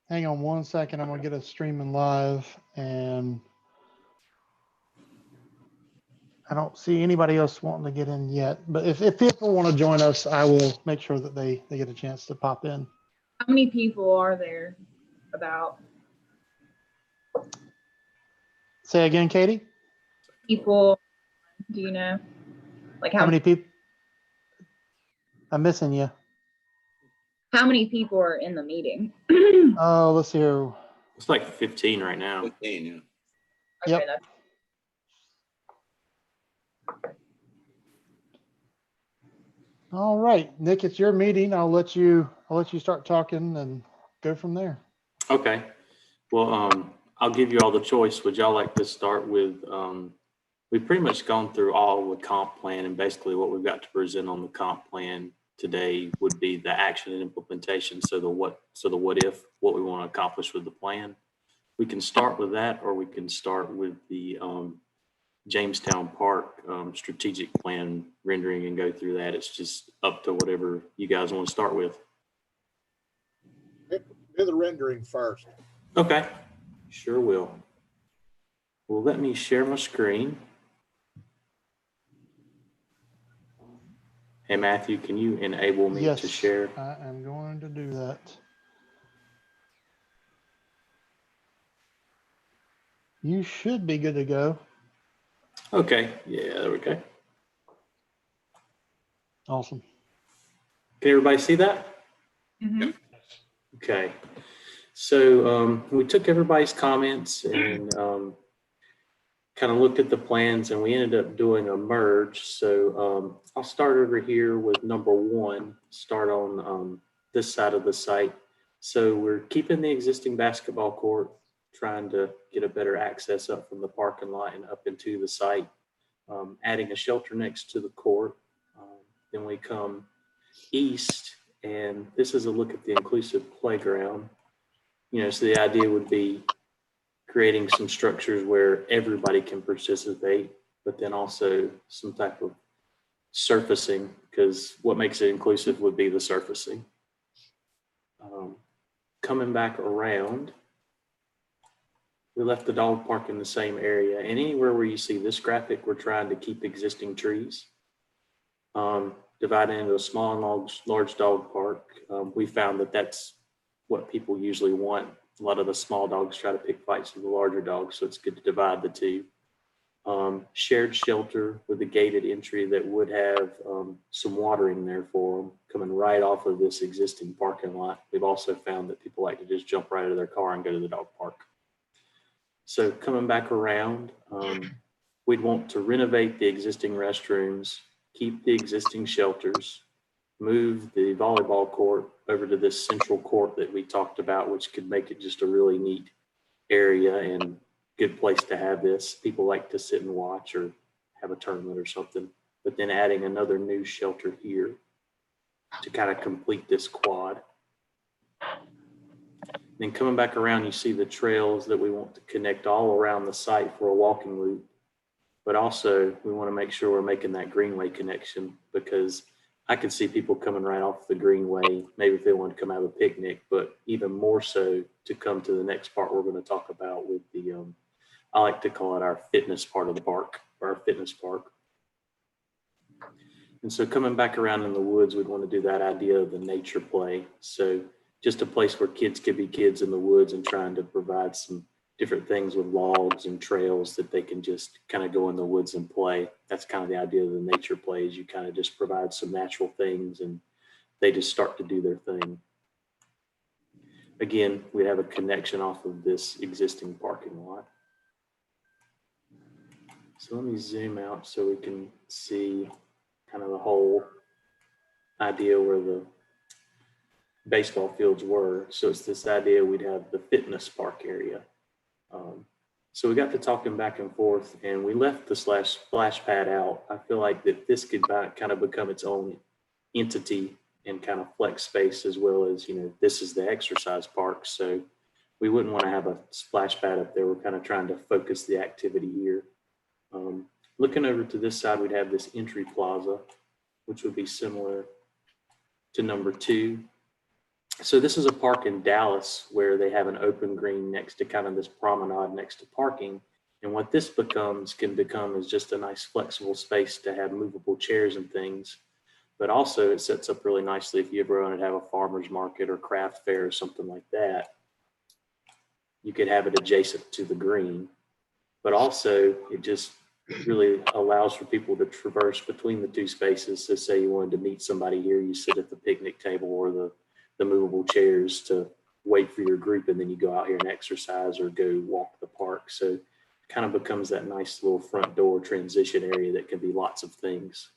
Hang on one second. I'm gonna get us streaming live, and I don't see anybody else wanting to get in yet. But if people want to join us, I will make sure that they get a chance to pop in. How many people are there about? Say again, Katie? People, do you know? Like How many people? I'm missing you. How many people are in the meeting? Oh, let's see here. It's like 15 right now. 15, yeah. Yep. Okay, All right, Nick, it's your meeting. I'll let you start talking and go from there. Okay. Well, I'll give you all the choice. Would y'all like to start with, we've pretty much gone through all the comp plan, and basically what we've got to present on the comp plan today would be the action and implementation. So the what if, what we want to accomplish with the plan. We can start with that, or we can start with the Jamestown Park strategic plan rendering and go through that. It's just up to whatever you guys want to start with. Do the rendering first. Okay, sure will. Well, let me share my screen. Hey, Matthew, can you enable me to share? I am going to do that. You should be good to go. Okay, yeah, there we go. Awesome. Can everybody see that? Mm-hmm. Okay, so we took everybody's comments and kind of looked at the plans, and we ended up doing a merge. So I'll start over here with number 1, start on this side of the site. So we're keeping the existing basketball court, trying to get a better access up from the parking lot and up into the site, adding a shelter next to the court. Then we come east, and this is a look at the inclusive playground. You know, so the idea would be creating some structures where everybody can participate, but then also some type of surfacing, because what makes it inclusive would be the surfacing. Coming back around, we left the dog park in the same area, and anywhere where you see this graphic, we're trying to keep existing trees. Divided into a small and large dog park. We found that that's what people usually want. A lot of the small dogs try to pick fights with the larger dogs, so it's good to divide the two. Shared shelter with a gated entry that would have some watering there for them, coming right off of this existing parking lot. We've also found that people like to just jump right out of their car and go to the dog park. So coming back around, we'd want to renovate the existing restrooms, keep the existing shelters, move the volleyball court over to this central court that we talked about, which could make it just a really neat area and good place to have this. People like to sit and watch or have a tournament or something, but then adding another new shelter here to kind of complete this quad. Then coming back around, you see the trails that we want to connect all around the site for a walking route. But also we want to make sure we're making that greenway connection, because I could see people coming right off the greenway, maybe if they want to come have a picnic, but even more so to come to the next part we're going to talk about with the, I like to call it our fitness part of the park, or our fitness park. And so coming back around in the woods, we'd want to do that idea of the nature play. So just a place where kids could be kids in the woods, and trying to provide some different things with logs and trails that they can just kind of go in the woods and play. That's kind of the idea of the nature plays. You kind of just provide some natural things and they just start to do their thing. Again, we have a connection off of this existing parking lot. So let me zoom out so we can see kind of the whole idea where the baseball fields were. So it's this idea we'd have the fitness park area. So we got to talking back and forth, and we left the splash pad out. I feel like that this could kind of become its own entity and kind of flex space, as well as, you know, this is the exercise park. So we wouldn't want to have a splash pad up there. We're kind of trying to focus the activity here. Looking over to this side, we'd have this entry plaza, which would be similar to number 2. So this is a park in Dallas where they have an open green next to kind of this promenade next to parking. And what this can become is just a nice flexible space to have movable chairs and things. But also it sets up really nicely if you ever want to have a farmer's market or craft fair or something like that. You could have it adjacent to the green, but also it just really allows for people to traverse between the two spaces. So say you wanted to meet somebody here, you sit at the picnic table or the movable chairs to wait for your group, and then you go out here and exercise or go walk the park. So it kind of becomes that nice little front door transition area that can be lots of things.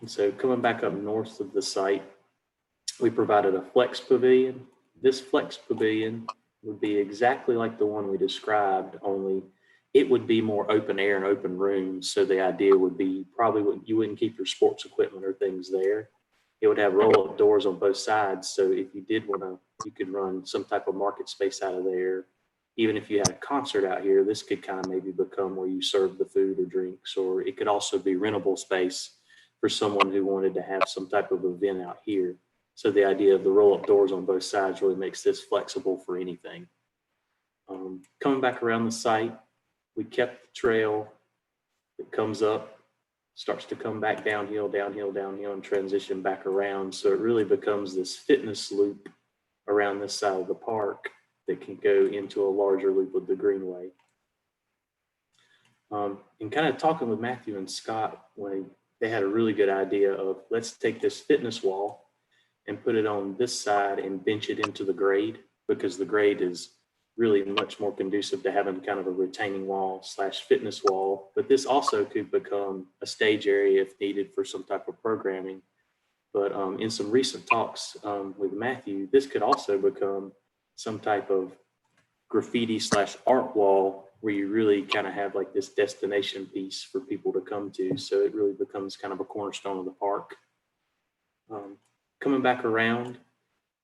And so coming back up north of the site, we provided a flex pavilion. This flex pavilion would be exactly like the one we described, only it would be more open air and open rooms. So the idea would be you wouldn't keep your sports equipment or things there. It would have roll-up doors on both sides. So if you did want to, you could run some type of market space out of there. Even if you had a concert out here, this could kind of maybe become where you serve the food or drinks, or it could also be rentable space for someone who wanted to have some type of event out here. So the idea of the roll-up doors on both sides really makes this flexible for anything. Coming back around the site, we kept the trail that comes up, starts to come back downhill, downhill, downhill, and transition back around. So it really becomes this fitness loop around this side of the park that can go into a larger loop with the greenway. And kind of talking with Matthew and Scott, when they had a really good idea of, let's take this fitness wall and put it on this side and bench it into the grade, because the grade is really much more conducive to having kind of a retaining wall / fitness wall. But this also could become a stage area if needed for some type of programming. But in some recent talks with Matthew, this could also become some type of graffiti / art wall where you really kind of have like this destination piece for people to come to. So it really becomes kind of a cornerstone of the park. Coming back around,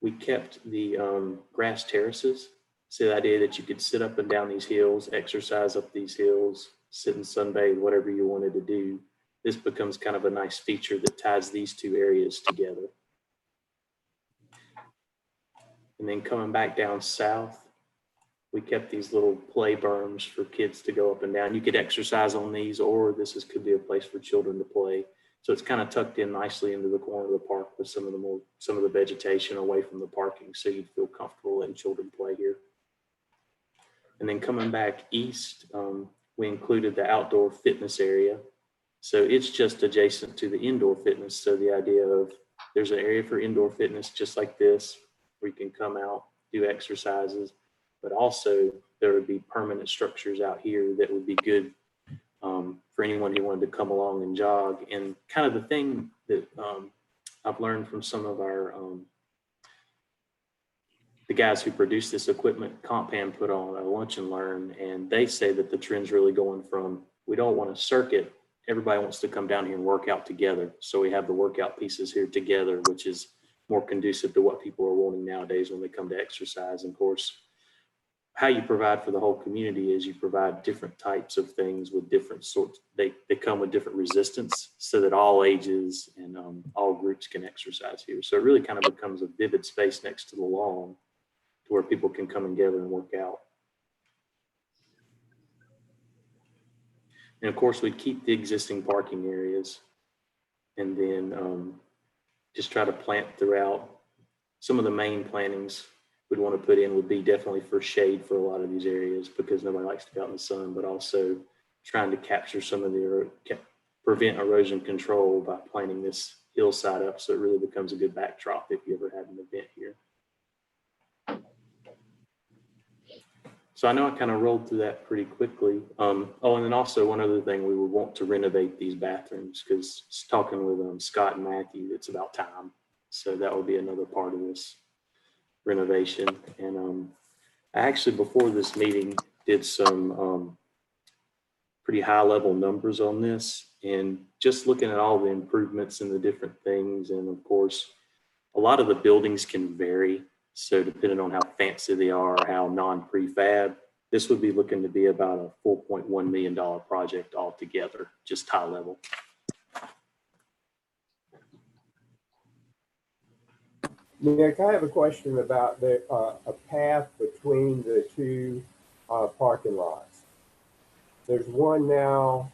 we kept the grass terraces. So the idea that you could sit up and down these hills, exercise up these hills, sit and sunbathe, whatever you wanted to do. This becomes kind of a nice feature that ties these two areas together. And then coming back down south, we kept these little play berms for kids to go up and down. You could exercise on these, or could be a place for children to play. So it's kind of tucked in nicely into the corner of the park with some of the vegetation away from the parking, so you'd feel comfortable letting children play here. And then coming back east, we included the outdoor fitness area. So it's just adjacent to the indoor fitness. So the idea of there's an area for indoor fitness just like this, where you can come out, do exercises, but also there would be permanent structures out here that would be good for anyone who wanted to come along and jog. And kind of the thing that I've learned from some of our the guys who produce this equipment, Compan put on a lunch and learn, and they say that the trend's really going from, we don't want to circuit, everybody wants to come down here and work out together. So we have the workout pieces here together, which is more conducive to what people are wanting nowadays when they come to exercise. And of course, how you provide for the whole community is you provide different types of things with different sorts. They come with different resistance so that all ages and all groups can exercise here. So it really kind of becomes a vivid space next to the lawn to where people can come and gather and work out. And of course, we'd keep the existing parking areas and then just try to plant throughout. Some of the main plantings we'd want to put in would be definitely for shade for a lot of these areas, because nobody likes to be out in the sun, but also trying to capture some of the, prevent erosion control by planting this hillside up so it really becomes a good backdrop if you ever had an event here. So I know I kind of rolled through that pretty quickly. Oh, and then also one other thing, we would want to renovate these bathrooms, because talking with Scott and Matthew, it's about time. So that would be another part of this renovation. And I actually, before this meeting, did some pretty high level numbers on this, and just looking at all the improvements and the different things. And of course, a lot of the buildings can vary. So depending on how fancy they are, how non-prefab, this would be looking to be about a $4.1 million project altogether, just high level. Nick, I have a question about a path between the two parking lots. There's one now,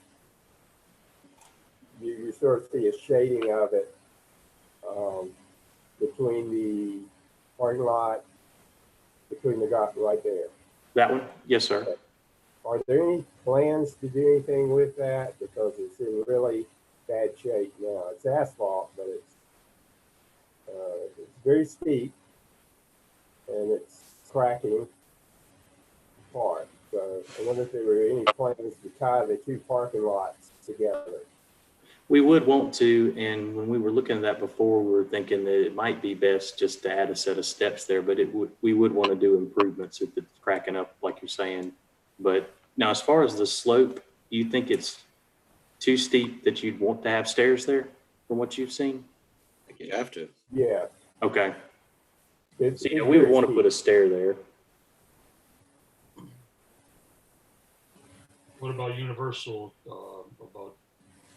you sort of see a shading of it between the parking lot, between the guy right there. That one? Yes, sir. Are there any plans to do anything with that? Because it's in really bad shape now. It's asphalt, but it's very steep and it's cracking apart. So I wonder if there were any plans to tie the two parking lots together. We would want to, and when we were looking at that before, we were thinking that it might be best just to add a set of steps there, but we would want to do improvements if it's cracking up, like you're saying. But now, as far as the slope, you think it's too steep that you'd want to have stairs there from what you've seen? I think you have to. Yeah. Okay. It's, So, yeah, it's we would very want to steep. put a stair there. What about universal, about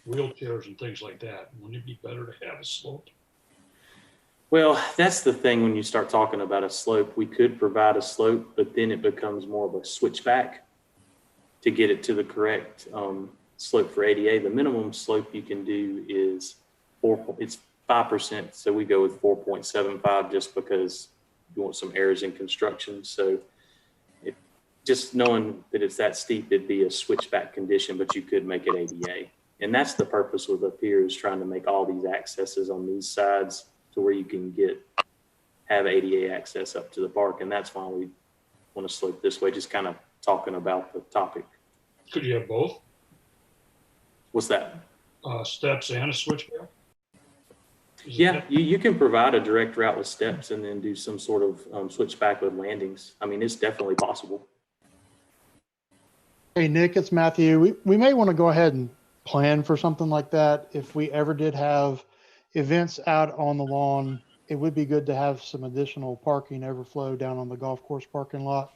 wheelchairs and things like that? Wouldn't it be better to have a slope? Well, that's the thing when you start talking about a slope. We could provide a slope, but then it becomes more of a switchback to get it to the correct slope for ADA. The minimum slope you can do is it's 5%. So we go with 4.75 just because you want some errors in construction. So just knowing that it's that steep, it'd be a switchback condition, but you could make it ADA. And that's the purpose with up here, is trying to make all these accesses on these sides to where you can have ADA access up to the park. And that's why we want to slope this way, just kind of talking about the topic. Could you have both, What's that? steps and a switchback? Yeah, you can provide a direct route with steps and then do some sort of switchback with landings. I mean, it's definitely possible. Hey, Nick, it's Matthew. We may want to go ahead and plan for something like that. If we ever did have events out on the lawn, it would be good to have some additional parking overflow down on the golf course parking lot.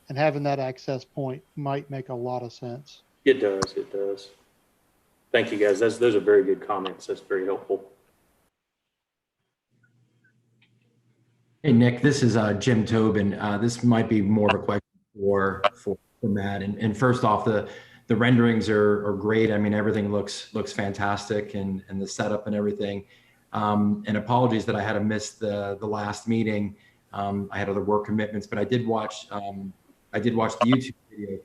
And having that access point might make a lot of sense. It does. It does. Thank you, guys. Those are very good comments. That's very helpful. Hey, Nick, this is Jim Tobin. This might be more of a question for Matt. And first off, the renderings are great. I mean, everything looks fantastic, and the setup and everything. And apologies that I had to miss the last meeting. I had other work commitments, but I did watch the YouTube video.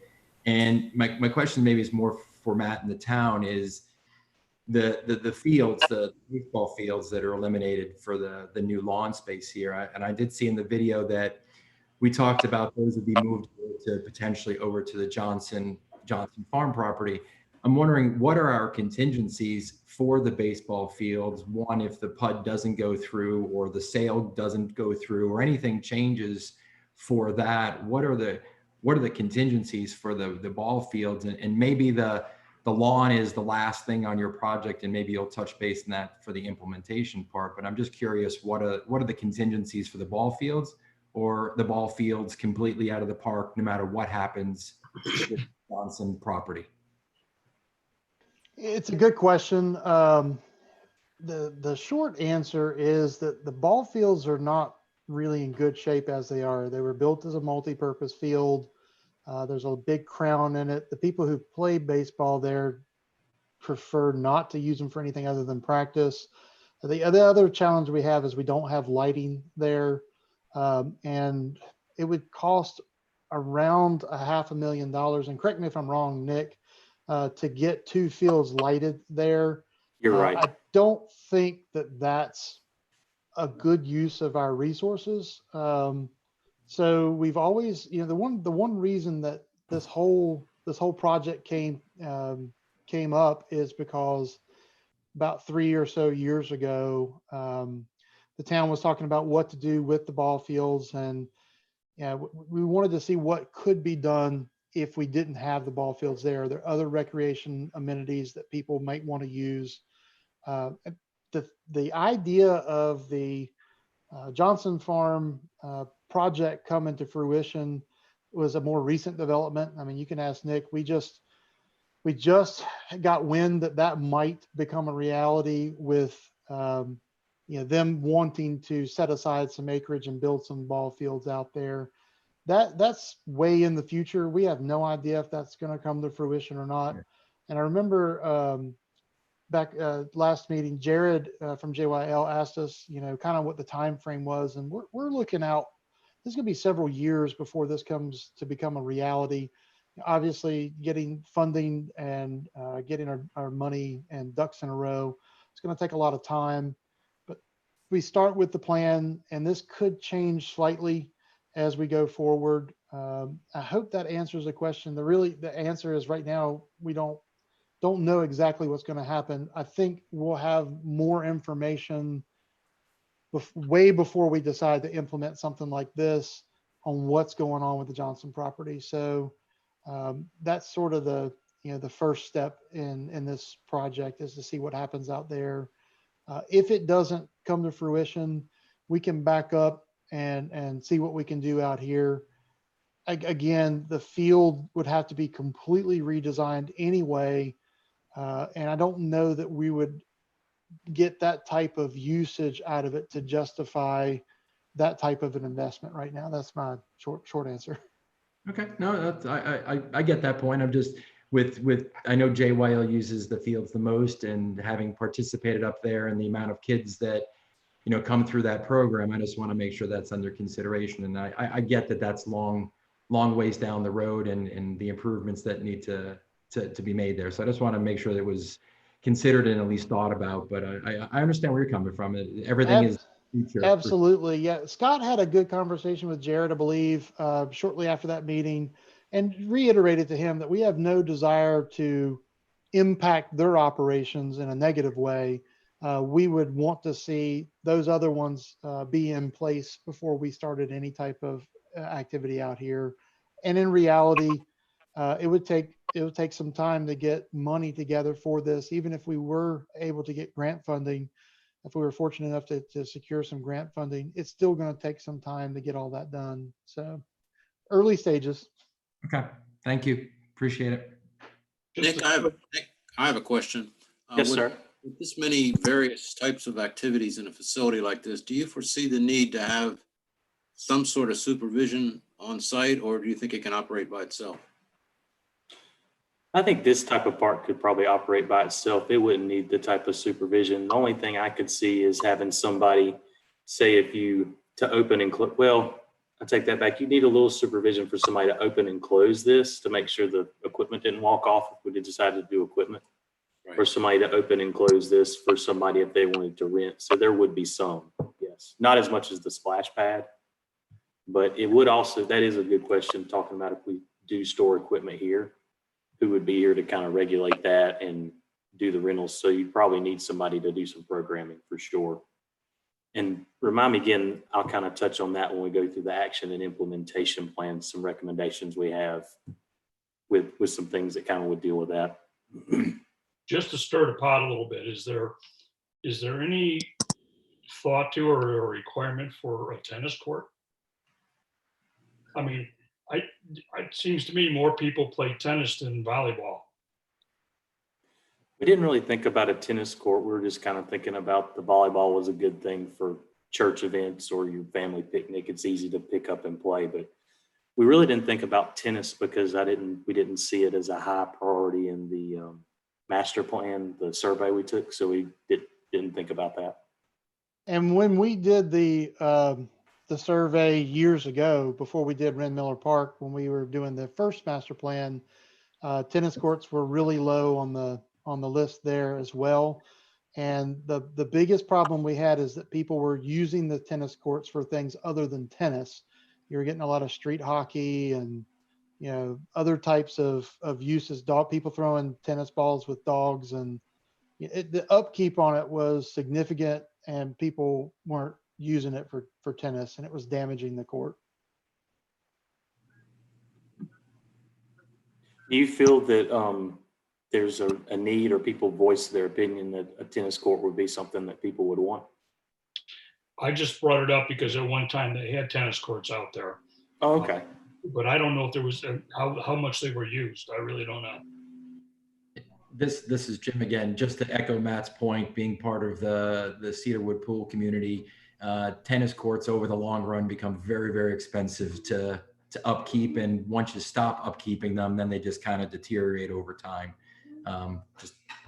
And my question maybe is more for Matt in the town is the fields, the baseball fields that are eliminated for the new lawn space here. And I did see in the video that we talked about those would be moved to potentially over to the Johnson Farm property. I'm wondering, what are our contingencies for the baseball fields? One, if the PUD doesn't go through or the sale doesn't go through or anything changes for that, what are the contingencies for the ball fields? And maybe the lawn is the last thing on your project, and maybe you'll touch base on that for the implementation part. But I'm just curious, what are the contingencies for the ball fields, or the ball fields completely out of the park no matter what happens with Johnson property? It's a good question. The short answer is that the ball fields are not really in good shape as they are. They were built as a multi-purpose field. There's a big crown in it. The people who play baseball there prefer not to use them for anything other than practice. The other challenge we have is we don't have lighting there. And it would cost around $500,000. And correct me if I'm wrong, Nick, to get two fields lighted there. You're right. I don't think that that's a good use of our resources. So we've always, the one reason that this whole project came up is because about 3 or so years ago, the town was talking about what to do with the ball fields, and we wanted to see what could be done if we didn't have the ball fields there. There are other recreation amenities that people might want to use. The idea of the Johnson Farm project coming to fruition was a more recent development. I mean, you can ask Nick. We just got wind that might become a reality with them wanting to set aside some acreage and build some ball fields out there. That's way in the future. We have no idea if that's going to come to fruition or not. And I remember back last meeting, Jared from JYL asked us, kind of what the time frame was, and we're looking out. This is going to be several years before this comes to become a reality. Obviously, getting funding and getting our money and ducks in a row, it's going to take a lot of time. But we start with the plan, and this could change slightly as we go forward. I hope that answers the question. The answer is right now we don't know exactly what's going to happen. I think we'll have more information way before we decide to implement something like this on what's going on with the Johnson property. So that's sort of the first step in this project, is to see what happens out there. If it doesn't come to fruition, we can back up and see what we can do out here. Again, the field would have to be completely redesigned anyway. And I don't know that we would get that type of usage out of it to justify that type of an investment right now. That's my short answer. Okay, no, that's, I get that point. I'm just with I know JYL uses the fields the most, and having participated up there and the amount of kids that come through that program, I just want to make sure that's under consideration. And I get that that's long ways down the road, and the improvements that need to be made there. So I just want to make sure that it was considered and at least thought about. But I understand where you're coming from. Everything is future. Absolutely. Yeah. Scott had a good conversation with Jared, I believe, shortly after that meeting, and reiterated to him that we have no desire to impact their operations in a negative way. We would want to see those other ones be in place before we started any type of activity out here. And in reality, it would take some time to get money together for this. Even if we were able to get grant funding, if we were fortunate enough to secure some grant funding, it's still going to take some time to get all that done. So early stages. Okay, thank you. Appreciate it. Just Nick, a- I have a question. Yes, With- sir. With this many various types of activities in a facility like this, do you foresee the need to have some sort of supervision on site, or do you think it can operate by itself? I think this type of park could probably operate by itself. It wouldn't need the type of supervision. The only thing I could see is having somebody say, to open and close, well, I take that back. You need a little supervision for somebody to open and close this to make sure the equipment didn't walk off if we decided to do equipment. Right. Or somebody to open and close this for somebody if they wanted to rent. So there would be some, yes. Not as much as the splash pad, but it would also, that is a good question, talking about if we do store equipment here, who would be here to kind of regulate that and do the rentals. So you probably need somebody to do some programming for sure. And remind me again, I'll kind of touch on that when we go through the action and implementation plan, some recommendations we have with some things that kind of would deal with that. Just to stir the pot a little bit, is there any thought to or a requirement for a tennis court? I mean, it seems to me more people play tennis than volleyball. We didn't really think about a tennis court. We were just kind of thinking about the volleyball was a good thing for church events or your family picnic. It's easy to pick up and play, but we really didn't think about tennis because we didn't see it as a high priority in the master plan, the survey we took. So we didn't think about that. And when we did the survey years ago, before we did Ren Miller Park, when we were doing the first master plan, tennis courts were really low on the list there as well. And the biggest problem we had is that people were using the tennis courts for things other than tennis. You were getting a lot of street hockey and other types of uses, people throwing tennis balls with dogs, and the upkeep on it was significant, and people weren't using it for tennis, and it was damaging the court. Do you feel that there's a need, or people voice their opinion that a tennis court would be something that people would want? I just brought it up because at one time they had tennis courts out there, Oh, okay. but I don't know if there was how much they were used. I really don't know. This is Jim again. Just to echo Matt's point, being part of the Cedarwood pool community, tennis courts over the long run become very, very expensive to upkeep, and once you stop upkeeping them, then they just kind of deteriorate over time.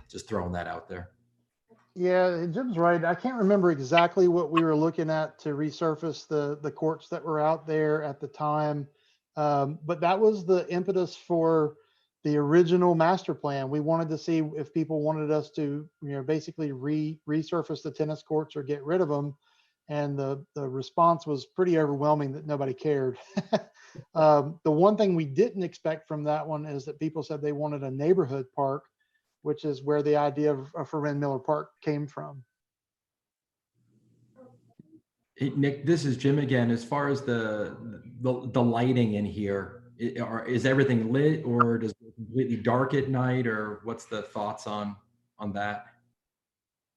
Just throwing that out there. Yeah, Jim's right. I can't remember exactly what we were looking at to resurface the courts that were out there at the time. But that was the impetus for the original master plan. We wanted to see if people wanted us to, basically resurface the tennis courts or get rid of them. And the response was pretty overwhelming that nobody cared. The one thing we didn't expect from that one is that people said they wanted a neighborhood park, which is where the idea for Ren Miller Park came from. Hey, Nick, this is Jim again. As far as the lighting in here, is everything lit, or does it completely dark at night, or what's the thoughts on that?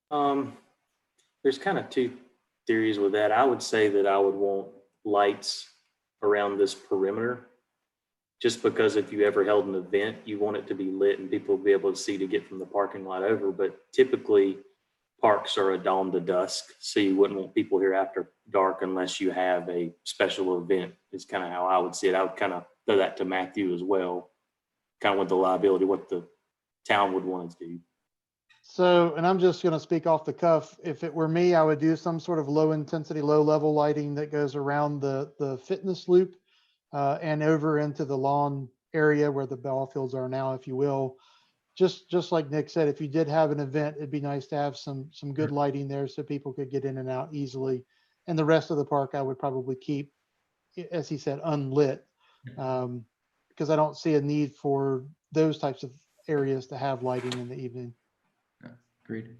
There's kind of two theories with that. I would say that I would want lights around this perimeter, just because if you ever held an event, you want it to be lit and people will be able to see to get from the parking lot over. But typically parks are a dawn to dusk, so you wouldn't want people here after dark unless you have a special event, is kind of how I would see it. I would kind of throw that to Matthew as well, kind of with the liability, what the town would want to do. So, and I'm just going to speak off the cuff. If it were me, I would do some sort of low intensity, low level lighting that goes around the fitness loop and over into the lawn area where the ball fields are now, if you will. Just like Nick said, if you did have an event, it'd be nice to have some good lighting there so people could get in and out easily. And the rest of the park, I would probably keep, as he said, unlit, because I don't see a need for those types of areas to have lighting in the evening. Agreed.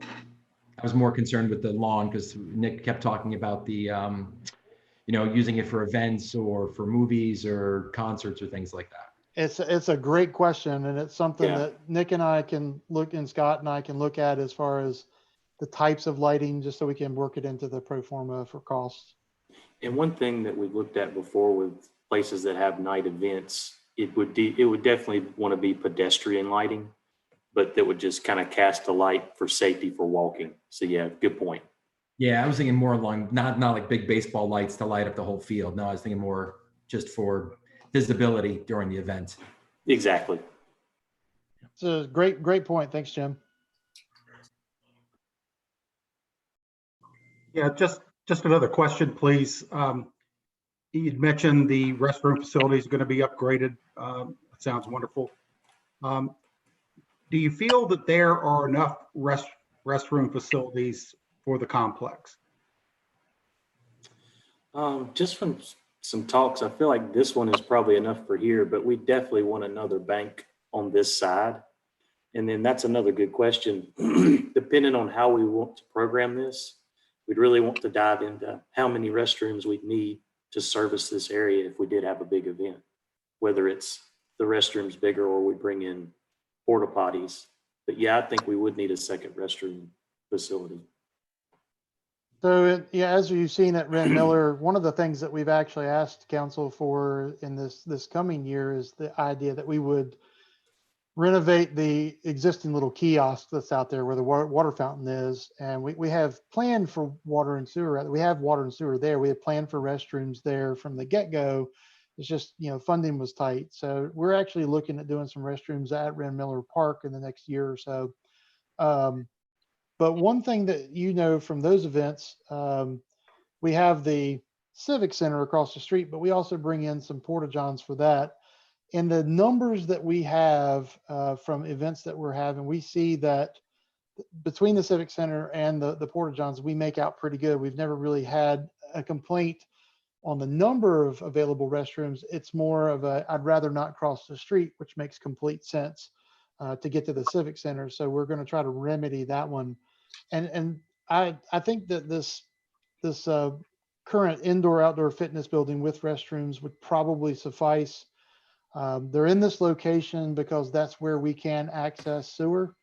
I was more concerned with the lawn because Nick kept talking about the, using it for events or for movies or concerts or things like that. It's a great question, and it's something Yeah. that Nick and I can look, and Scott and I can look at as far as the types of lighting, just so we can work it into the pro forma for costs. And one thing that we've looked at before with places that have night events, it would definitely want to be pedestrian lighting, but that would just kind of cast a light for safety for walking. So yeah, good point. Yeah, I was thinking more along, not like big baseball lights to light up the whole field. No, I was thinking more just for visibility during the event. Exactly. It's a great point. Thanks, Jim. Yeah, just another question, please. You'd mentioned the restroom facility is going to be upgraded. It sounds wonderful. Do you feel that there are enough restroom facilities for the complex? Just from some talks, I feel like this one is probably enough for here, but we definitely want another bank on this side. And then that's another good question. Depending on how we want to program this, we'd really want to dive into how many restrooms we'd need to service this area if we did have a big event, whether it's the restrooms bigger or we bring in porta potties. But yeah, I think we would need a second restroom facility. So as you've seen at Ren Miller, one of the things that we've actually asked council for in this coming year is the idea that we would renovate the existing little kiosk that's out there where the water fountain is. And we have planned for water and sewer. We have water and sewer there. We have planned for restrooms there from the get-go. It's just, funding was tight. So we're actually looking at doing some restrooms at Ren Miller Park in the next year or so. But one thing that from those events, we have the Civic Center across the street, but we also bring in some porta johns for that. And the numbers that we have from events that we're having, we see that between the Civic Center and the porta johns, we make out pretty good. We've never really had a complaint on the number of available restrooms. It's more of I'd rather not cross the street, which makes complete sense to get to the Civic Center. So we're going to try to remedy that one. And I think that this current indoor-outdoor fitness building with restrooms would probably suffice. They're in this location because that's where we can access sewer.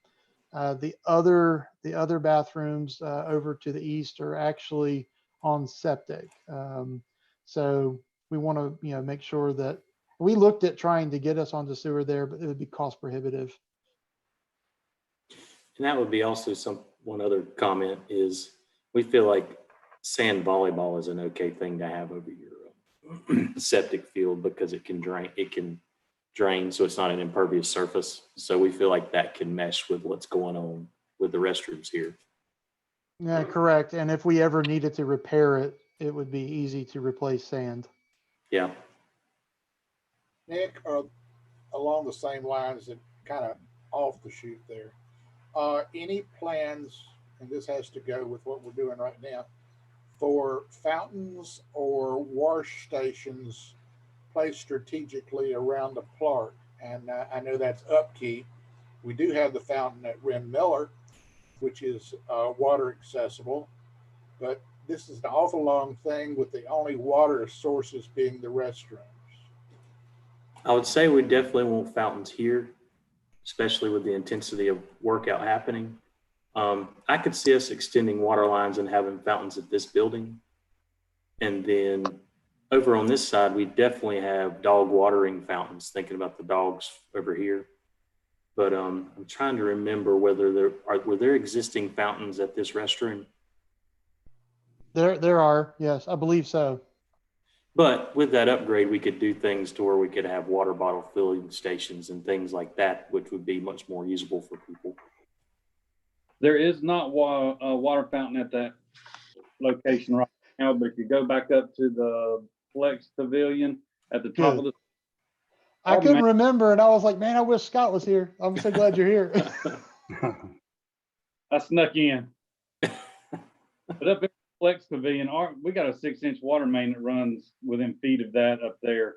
The other bathrooms over to the east are actually on septic. So we want to make sure that we looked at trying to get us onto sewer there, but it would be cost prohibitive. And that would be also one other comment is we feel like sand volleyball is an okay thing to have over your septic field because it can drain, so it's not an impervious surface. So we feel like that can mesh with what's going on with the restrooms here. Yeah, correct. And if we ever needed to repair it, it would be easy to replace sand. Yeah. Nick, along the same lines and kind of off the shoot there, any plans, and this has to go with what we're doing right now, for fountains or wash stations placed strategically around the park? And I know that's upkeep. We do have the fountain at Ren Miller, which is water accessible, but this is an awful long thing with the only water sources being the restrooms. I would say we definitely want fountains here, especially with the intensity of workout happening. I could see us extending water lines and having fountains at this building. And then over on this side, we definitely have dog watering fountains, thinking about the dogs over here. But I'm trying to remember whether were there existing fountains at this restroom? There are, yes, I believe so. But with that upgrade, we could do things to where we could have water bottle filling stations and things like that, which would be much more usable for people. There is not a water fountain at that location right now, but if you go back up to the Flex Pavilion at the top Good. of the, I couldn't remember, and I was like, man, I wish Scott was here. I'm so glad you're here. I snuck in. But up at Flex Pavilion, we got a 6-inch water main that runs within feet of that up there.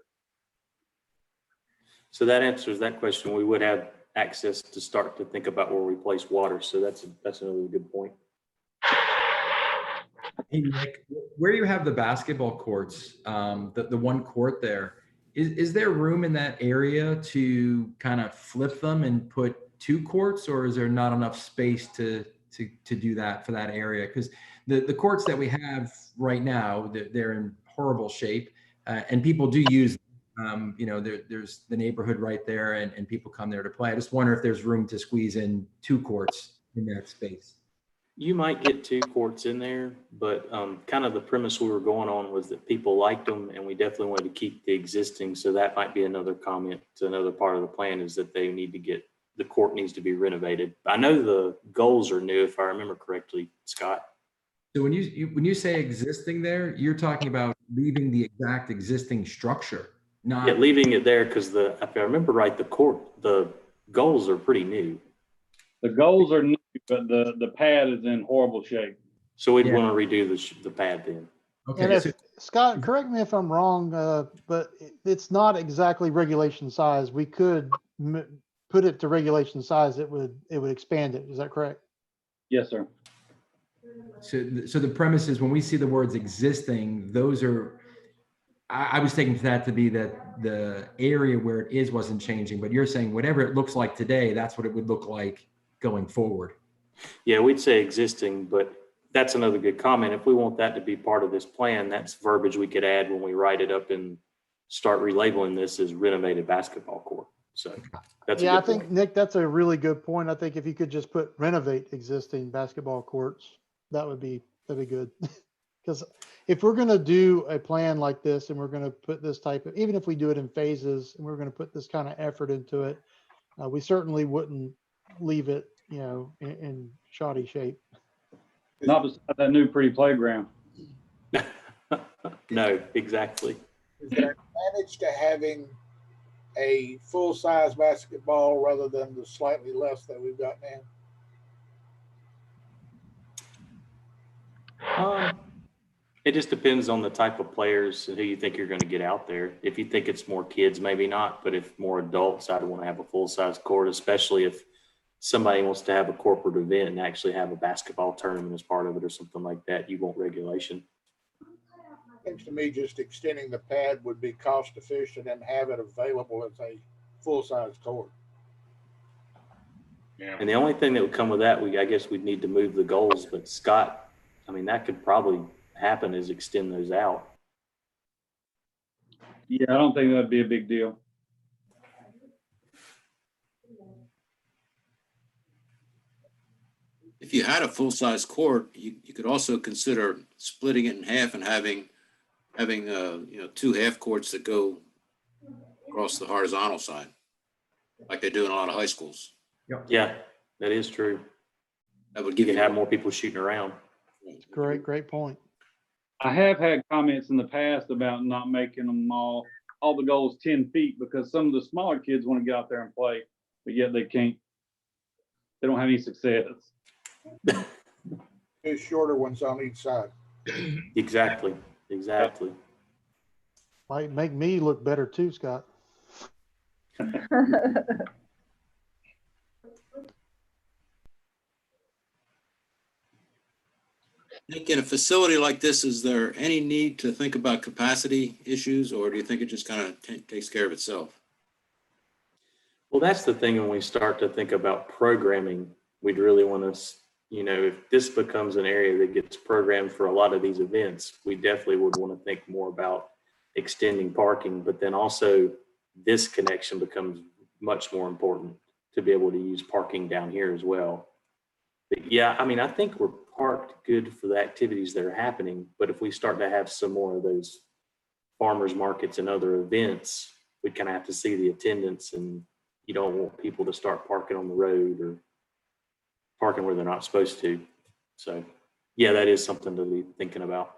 So that answers that question. We would have access to start to think about where we place water. So that's another good point. Hey, Nick, where you have the basketball courts, the one court there, is there room in that area to kind of flip them and put 2 courts, or is there not enough space to do that for that area? Because the courts that we have right now, they're in horrible shape, and people do use, there's the neighborhood right there, and people come there to play. I just wonder if there's room to squeeze in 2 courts in that space. You might get 2 courts in there, but kind of the premise we were going on was that people liked them, and we definitely wanted to keep the existing. So that might be another comment to another part of the plan, is that the court needs to be renovated. I know the goals are new, if I remember correctly, Scott. So when you say existing there, you're talking about leaving the exact existing structure, not. Yeah, leaving it there because if I remember right, the goals are pretty new. The goals are new, but the pad is in horrible shape. So we'd want to redo the pad then. Okay. And if, Scott, correct me if I'm wrong, but it's not exactly regulation size. We could put it to regulation size. It would expand it. Is that correct? Yes, sir. So the premise is when we see the words existing, those are, I was taking that to be that the area where it is wasn't changing, but you're saying whatever it looks like today, that's what it would look like going forward. Yeah, we'd say existing, but that's another good comment. If we want that to be part of this plan, that's verbiage we could add when we write it up and start relabeling this as renovated basketball court. So that's I think, Nick, that's a really good point. I think if you could just put renovate existing basketball courts, that'd be good. Because if we're going to do a plan like this and we're going to put this type of, even if we do it in phases and we're going to put this kind of effort into it, we certainly wouldn't leave it, in shoddy shape. Not beside that new pretty playground. No, exactly. Is there an advantage to having a full-size basketball rather than the slightly less that we've got now? It just depends on the type of players and who you think you're going to get out there. If you think it's more kids, maybe not, but if more adults, I'd want to have a full-size court, especially if somebody wants to have a corporate event and actually have a basketball tournament as part of it or something like that. You want regulation. Seems to me just extending the pad would be cost efficient and have it available as a full-size court. Yeah. And the only thing that would come with that, I guess we'd need to move the goals, but Scott, that could probably happen, is extend those out. Yeah, I don't think that'd be a big deal. if you had a full-size court, you could also consider splitting it in half and having, two half courts that go across the horizontal side, like they do in a lot of high schools. Yeah, that is true. That would You give can you. have more people shooting around. Great point. I have had comments in the past about not making them all the goals 10 feet because some of the smaller kids want to get out there and play, but yet they can't. They don't have any success. Two shorter ones on each side. Exactly. Might make me look better too, Scott. Nick, in a facility like this, is there any need to think about capacity issues, or do you think it just kind of takes care of itself? Well, that's the thing when we start to think about programming, we'd really want to, if this becomes an area that gets programmed for a lot of these events, we definitely would want to think more about extending parking, but then also this connection becomes much more important to be able to use parking down here as well. But yeah, I mean, I think we're parked good for the activities that are happening, but if we start to have some more of those farmers markets and other events, we kind of have to see the attendance, and you don't want people to start parking on the road or parking where they're not supposed to. So yeah, that is something to be thinking about.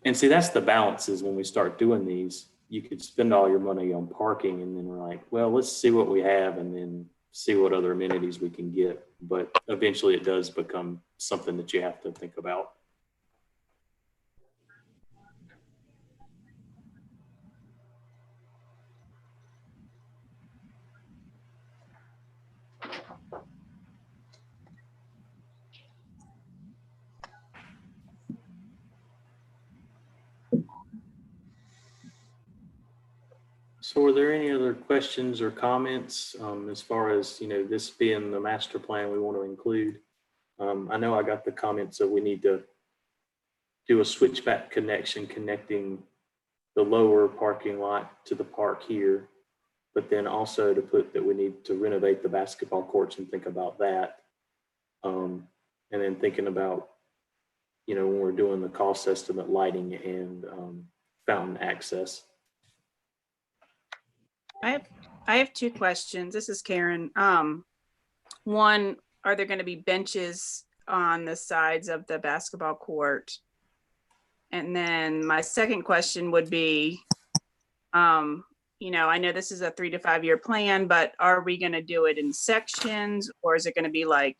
And see, that's the balance is when we start doing these, you could spend all your money on parking and then we're like, well, let's see what we have and then see what other amenities we can get. But eventually it does become something that you have to think about. So are there any other questions or comments as far as, this being the master plan we want to include? I know I got the comments that we need to do a switchback connection connecting the lower parking lot to the park here, but then also to put that we need to renovate the basketball courts and think about that. And then thinking about, when we're doing the cost estimate, lighting and fountain access. I have two questions. This is Karen. One, are there going to be benches on the sides of the basketball court? And then my second question would be, I know this is a 3 to 5 year plan, but are we going to do it in sections, or is it going to be like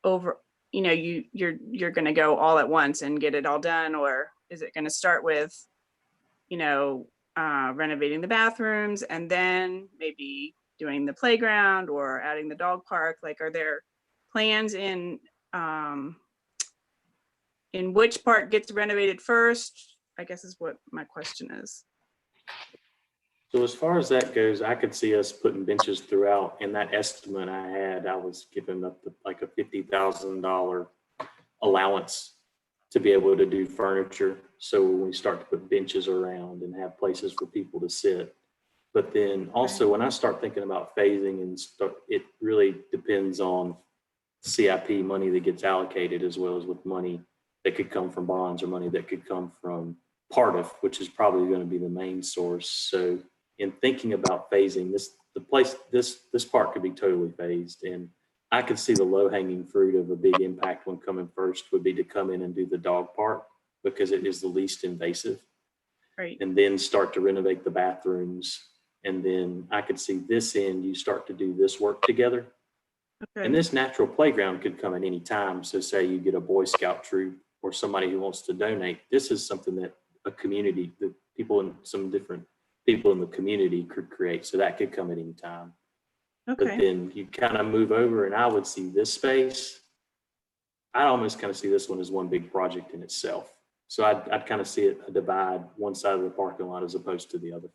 over, you're going to go all at once and get it all done? Or is it going to start with, renovating the bathrooms and then maybe doing the playground or adding the dog park? Like, are there plans in which part gets renovated first, I guess is what my question is. So as far as that goes, I could see us putting benches throughout. In that estimate I had, I was giving up like a $50,000 allowance to be able to do furniture. So when we start to put benches around and have places for people to sit. But then also when I start thinking about phasing and stuff, it really depends on CIP money that gets allocated, as well as with money that could come from bonds or money that could come from Partif, which is probably going to be the main source. So in thinking about phasing, this part could be totally phased. And I could see the low hanging fruit of a big impact one coming first would be to come in and do the dog park, because it is the least invasive. Right. And then start to renovate the bathrooms. And then I could see this end, you start to do this work together. Okay. And this natural playground could come at any time. So say you get a Boy Scout troop or somebody who wants to donate. This is something that a community, the people in some different people in the community could create. So that could come at any time. Okay. But then you kind of move over and I would see this space. I almost kind of see this one as one big project in itself. So I'd kind of see it divide one side of the parking lot as opposed to the other.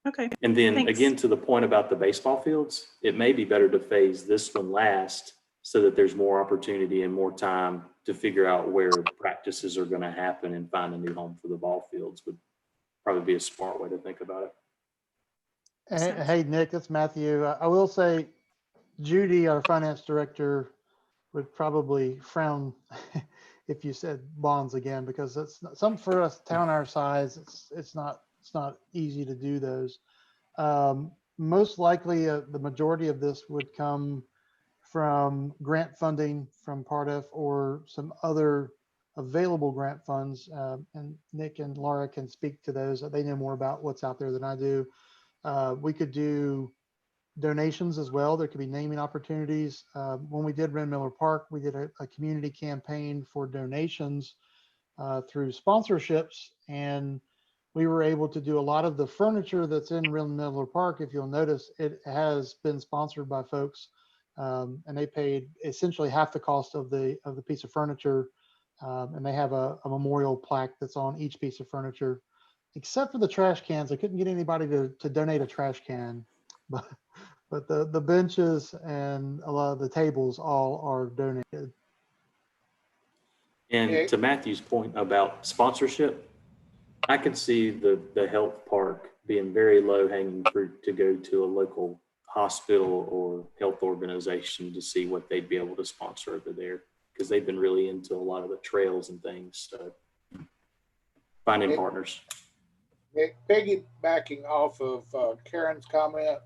Okay. And then Thanks. again, to the point about the baseball fields, it may be better to phase this one last so that there's more opportunity and more time to figure out where practices are going to happen and find a new home for the ball fields would probably be a smart way to think about it. Hey, Nick, it's Matthew. I will say Judy, our finance director, would probably frown if you said bonds again, because it's some for us town our size. It's not easy to do those. Most likely, the majority of this would come from grant funding from Partif or some other available grant funds. And Nick and Laura can speak to those. They know more about what's out there than I do. We could do donations as well. There could be naming opportunities. When we did Ren Miller Park, we did a community campaign for donations through sponsorships, and we were able to do a lot of the furniture that's in Ren Miller Park. If you'll notice, it has been sponsored by folks, and they paid essentially half the cost of the piece of furniture, and they have a memorial plaque that's on each piece of furniture, except for the trash cans. I couldn't get anybody to donate a trash can, but the benches and a lot of the tables all are donated. And to Matthew's point about sponsorship, I could see the health park being very low hanging fruit to go to a local hospital or health organization to see what they'd be able to sponsor over there, because they've been really into a lot of the trails and things. So finding partners. Nick, piggybacking off of Karen's comment,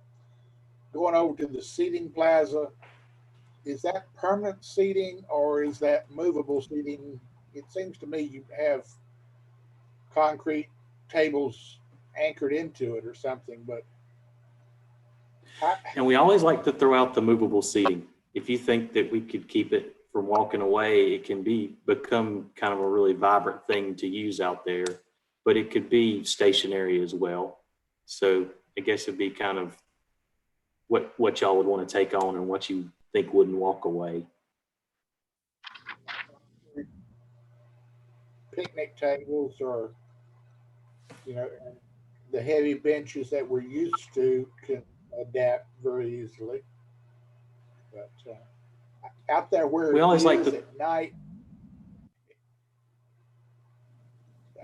going over to the seating plaza, is that permanent seating or is that movable seating? It seems to me you have concrete tables anchored into it or something, but. And we always like to throw out the movable seating. If you think that we could keep it from walking away, it can become kind of a really vibrant thing to use out there, but it could be stationary as well. So I guess it'd be kind of what y'all would want to take on and what you think wouldn't walk away. Picnic tables or, the heavy benches that we're used to can adapt very easily. But out there where we always like to at night,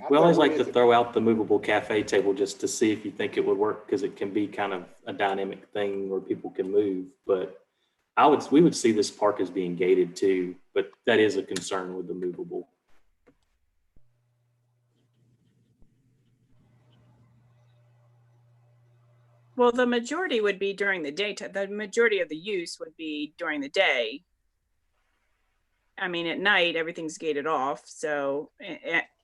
we always like to throw out the movable cafe table just to see if you think it would work, because it can be kind of a dynamic thing where people can move. But we would see this park as being gated too, but that is a concern with the movable. Well, the majority would be during the daytime. The majority of the use would be during the day. I mean, at night, everything's gated off. So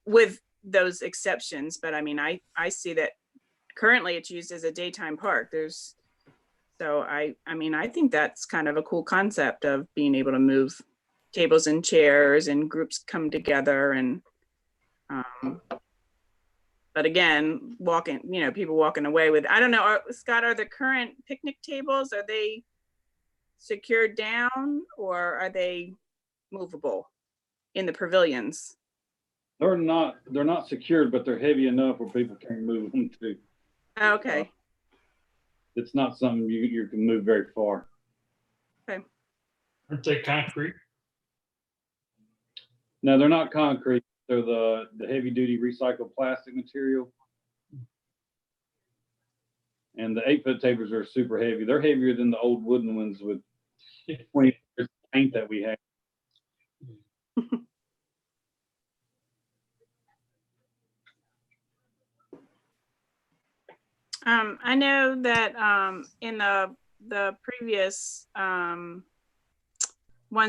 with those exceptions, but I mean, I see that currently it's used as a daytime park. I mean, I think that's kind of a cool concept of being able to move tables and chairs and groups come together. And, but again, people walking away with, I don't know, Scott, are the current picnic tables, are they secured down or are they movable in the pavilions? They're not secured, but they're heavy enough where people can move them too. Okay. It's not something you can move very far. Okay. Aren't they concrete? No, they're not concrete. They're the heavy duty recycled plastic material. And the 8-foot tables are super heavy. They're heavier than the old wooden ones with 20 years of paint that we have. I know that in the previous ones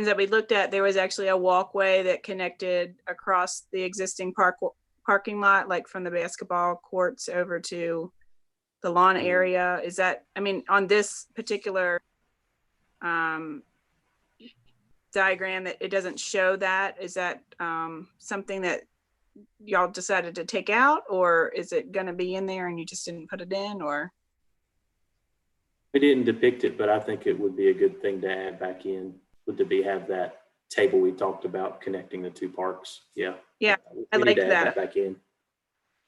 that we looked at, there was actually a walkway that connected across the existing parking lot, like from the basketball courts over to the lawn area. Is that, I mean, on this particular diagram, that it doesn't show that, is that something that y'all decided to take out, or is it going to be in there and you just didn't put it in? Or we didn't depict it, but I think it would be a good thing to add back in, have that table we talked about connecting the two parks. Yeah I like that back in.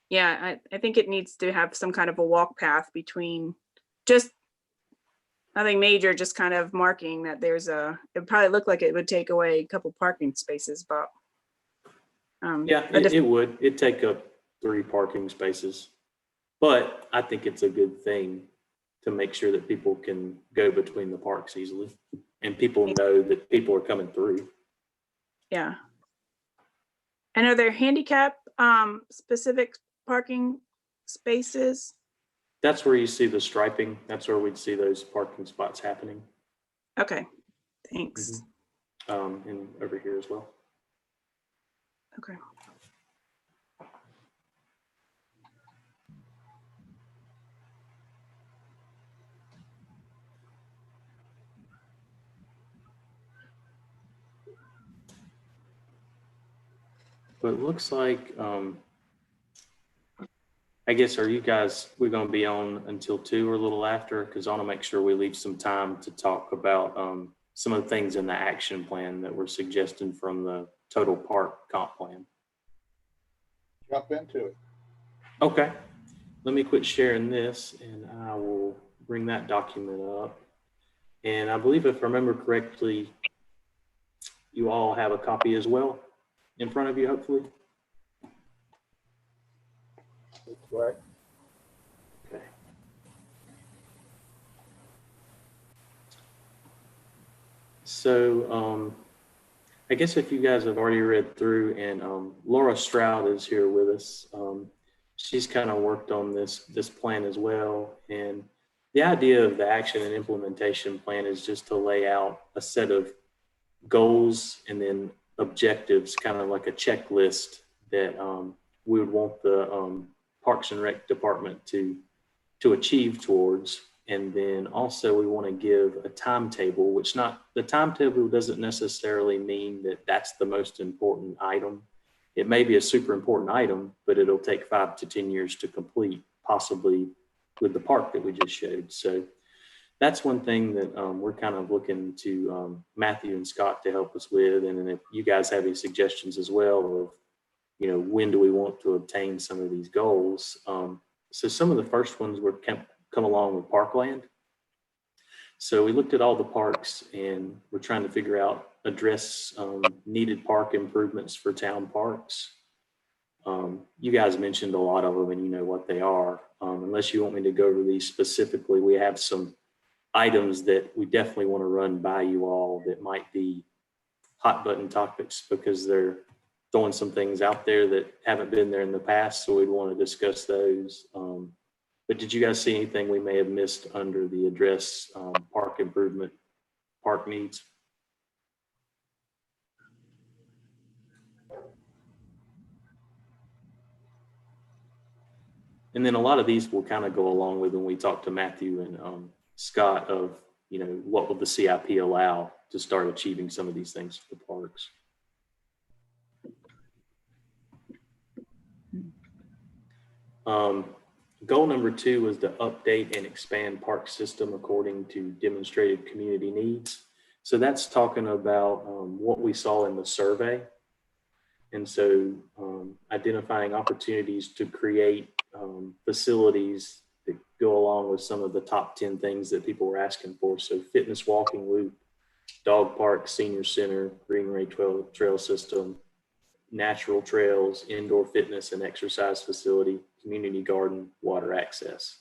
Yeah, I think it needs to have some kind of a walk path between, just nothing major, just kind of marking that there's it probably looked like it would take away a couple parking spaces, but it would. It'd take up 3 parking spaces, but I think it's a good thing to make sure that people can go between the parks easily and people know that people are coming through. Yeah. And are there handicap specific parking spaces? That's where you see the striping. That's where we'd see those parking spots happening. Okay, thanks. And over here as well. Okay. But it looks like, I guess, are you guys, we're going to be on until 2 or a little after? Because I want to make sure we leave some time to talk about some of the things in the action plan that we're suggesting from the total park comp plan. Jump into it. Okay, let me quit sharing this and I will bring that document up. And I believe if I remember correctly, you all have a copy as well in front of you, hopefully. That's correct. Okay. So I guess if you guys have already read through, and Laura Stroud is here with us. She's kind of worked on this plan as well. And the idea of the action and implementation plan is just to lay out a set of goals and then objectives, kind of like a checklist that we would want the Parks and Rec department to achieve towards. And then also we want to give a timetable, which the timetable doesn't necessarily mean that that's the most important item. It may be a super important item, but it'll take 5 to 10 years to complete, possibly with the park that we just showed. So that's one thing that we're kind of looking to Matthew and Scott to help us with. And then if you guys have any suggestions as well of, when do we want to obtain some of these goals? So some of the first ones were come along with Parkland. So we looked at all the parks and we're trying to figure out, address needed park improvements for town parks. You guys mentioned a lot of them and you know what they are. Unless you want me to go over these specifically, we have some items that we definitely want to run by you all that might be hot button topics because they're throwing some things out there that haven't been there in the past. So we'd want to discuss those. But did you guys see anything we may have missed under the address park improvement, park needs? And then a lot of these will kind of go along with when we talk to Matthew and Scott of, what will the CIP allow to start achieving some of these things for the parks. Goal number 2 was to update and expand park system according to demonstrated community needs. So that's talking about what we saw in the survey. And so identifying opportunities to create facilities that go along with some of the top 10 things that people were asking for. So fitness walking loop, dog park, senior center, greenway trail system, natural trails, indoor fitness and exercise facility, community garden, water access.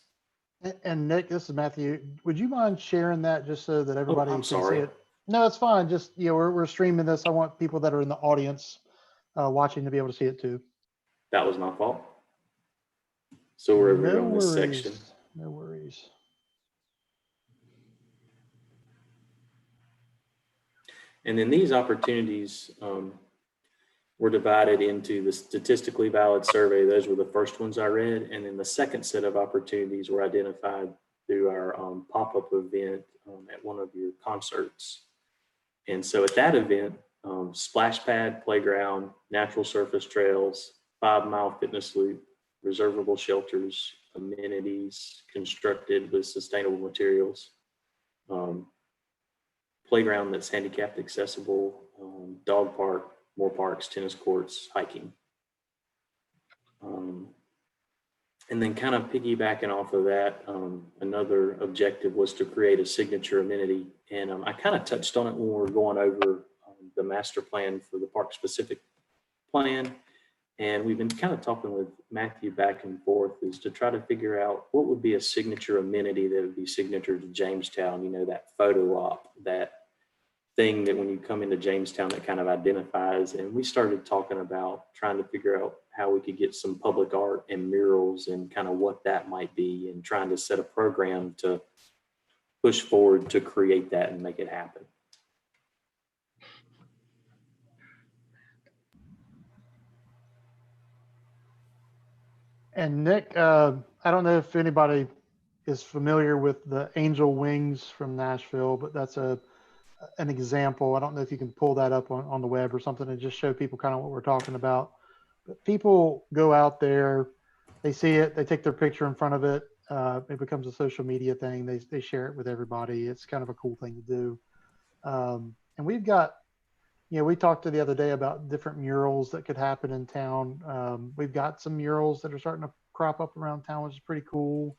And Nick, this is Matthew. Would you mind sharing that just so that everybody I'm can sorry. see it? No, it's fine. Just, we're streaming this. I want people that are in the audience watching to be able to see it too. That was my fault. So we're over here on this worries. section. No worries. And then these opportunities were divided into the statistically valid survey. Those were the first ones I read. And then the second set of opportunities were identified through our pop-up event at one of your concerts. And so at that event, splash pad, playground, natural surface trails, 5-mile fitness loop, reservable shelters, amenities constructed with sustainable materials, playground that's handicapped accessible, dog park, more parks, tennis courts, hiking. And then kind of piggybacking off of that, another objective was to create a signature amenity. And I kind of touched on it when we were going over the master plan for the park specific plan. And we've been kind of talking with Matthew back and forth is to try to figure out what would be a signature amenity that would be signature to Jamestown, you know, that photo op, that thing that when you come into Jamestown that kind of identifies. And we started talking about trying to figure out how we could get some public art and murals and kind of what that might be, and trying to set a program to push forward to create that and make it happen. And Nick, I don't know if anybody is familiar with the Angel Wings from Nashville, but that's an example. I don't know if you can pull that up on the web or something and just show people kind of what we're talking about. But people go out there, they see it, they take their picture in front of it. It becomes a social media thing. They share it with everybody. It's kind of a cool thing to do. And we've got, we talked to the other day about different murals that could happen in town. We've got some murals that are starting to crop up around town, which is pretty cool.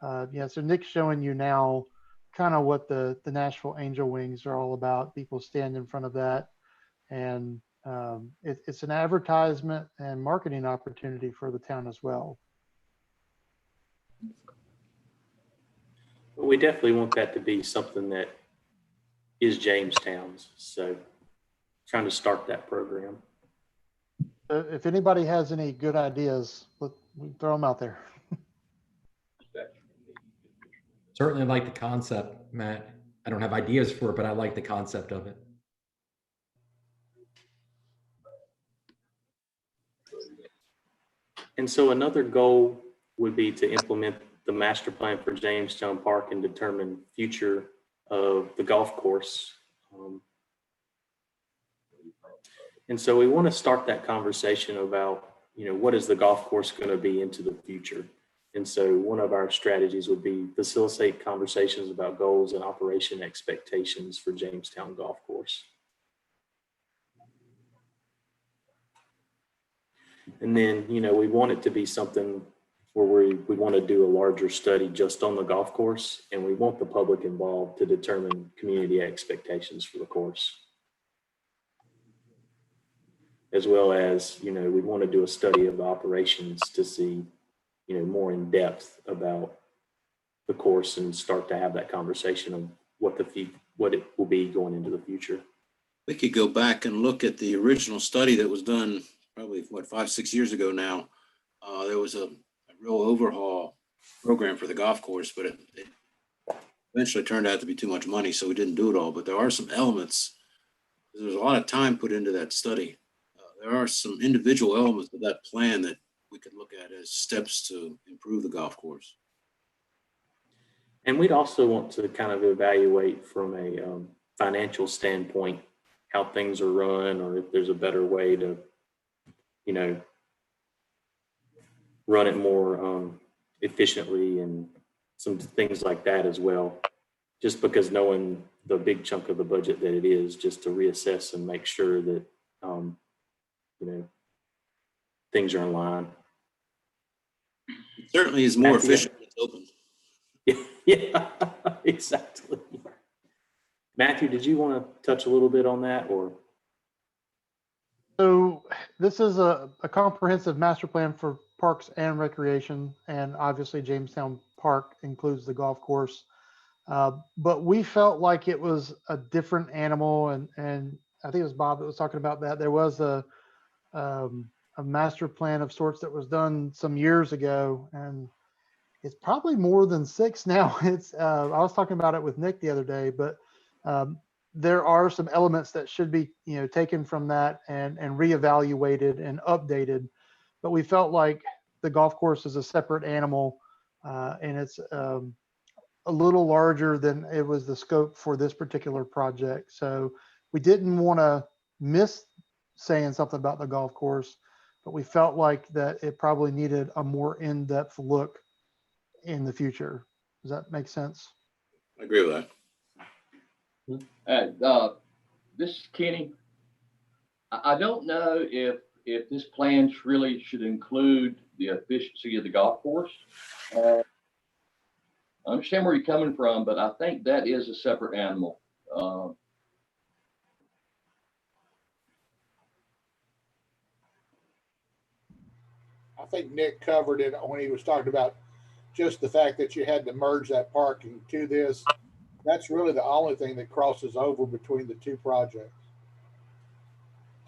So Nick's showing you now kind of what the Nashville Angel Wings are all about. People stand in front of that, and it's an advertisement and marketing opportunity for the town as well. But we definitely want that to be something that is Jamestown's. So trying to start that program. If anybody has any good ideas, we throw them out there. Certainly like the concept, Matt. I don't have ideas for it, but I like the concept of it. And so another goal would be to implement the master plan for Jamestown Park and determine future of the golf course. And so we want to start that conversation about, what is the golf course going to be into the future? And so one of our strategies would be facilitate conversations about goals and operation expectations for Jamestown Golf Course. And then, we want it to be something where we want to do a larger study just on the golf course, and we want the public involved to determine community expectations for the course. As well as, we want to do a study of the operations to see, more in depth about the course and start to have that conversation of what it will be going into the future. We could go back and look at the original study that was done probably 5-6 years ago now. There was a real overhaul program for the golf course, but it eventually turned out to be too much money, so we didn't do it all. But there are some elements. There's a lot of time put into that study. There are some individual elements of that plan that we could look at as steps to improve the golf course. And we'd also want to kind of evaluate from a financial standpoint how things are run, or if there's a better way to, run it more efficiently, and some things like that as well. Just because knowing the big chunk of the budget that it is, just to reassess and make sure that, things are in line. It certainly is more efficient when it's open. Yeah, exactly. Matthew, did you want to touch a little bit on that, or? So this is a comprehensive master plan for parks and recreation, and obviously Jamestown Park includes the golf course. But we felt like it was a different animal, and I think it was Bob that was talking about that. There was a master plan of sorts that was done some years ago, and it's probably more than 6 now. It's I was talking about it with Nick the other day, but there are some elements that should be taken from that and reevaluated and updated. But we felt like the golf course is a separate animal, and it's a little larger than it was the scope for this particular project. So we didn't want to miss saying something about the golf course, but we felt like that it probably needed a more in-depth look in the future. Does that make sense? I agree with that. This is Kenny. I don't know if this plan really should include the efficiency of the golf course. I understand where you're coming from, but I think that is a separate animal. think Nick covered it when he was talking about just the fact that you had to merge that parking to this. That's really the only thing that crosses over between the two projects.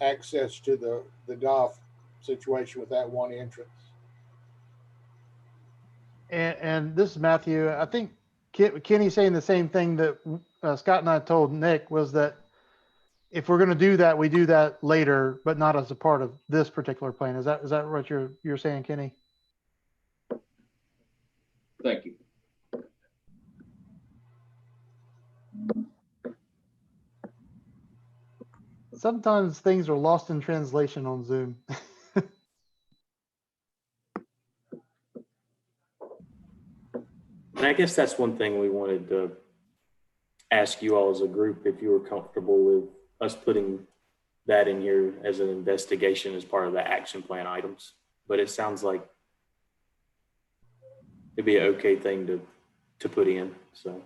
Access to the golf situation with that one entrance. And this is Matthew. I think Kenny's saying the same thing that Scott and I told Nick, was that if we're going to do that, we do that later, but not as a part of this particular plan. Is that what you're saying, Kenny? Thank you. Sometimes things are lost in translation on Zoom. And I guess that's one thing we wanted to ask you all as a group, if you were comfortable with us putting that in here as an investigation as part of the action plan items. But it sounds like it'd be an okay thing to put in, so.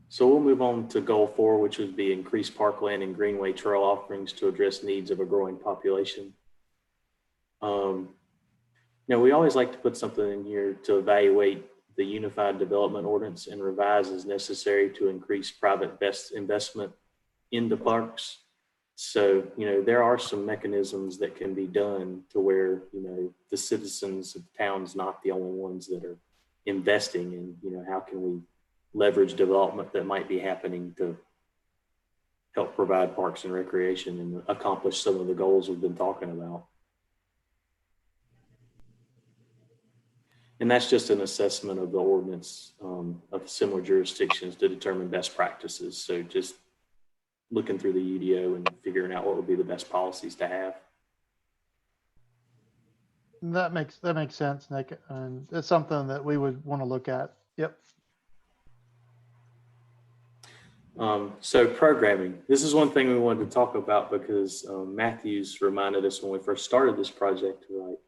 So we'll move on to goal 4, which would be increase parkland and greenway trail offerings to address needs of a growing population. Now, we always like to put something in here to evaluate the Unified Development Ordinance and revise as necessary to increase private investment into parks. So, there are some mechanisms that can be done to where, the citizens of the town's not the only ones that are investing in, how can we leverage development that might be happening to help provide parks and recreation and accomplish some of the goals we've been talking about. And that's just an assessment of the ordinance of similar jurisdictions to determine best practices. So just looking through the UDO and figuring out what would be the best policies to have. That makes sense, Nick. And it's something that we would want to look at. Yep. So programming, this is one thing we wanted to talk about because Matthews reminded us when we first started this project, we're like,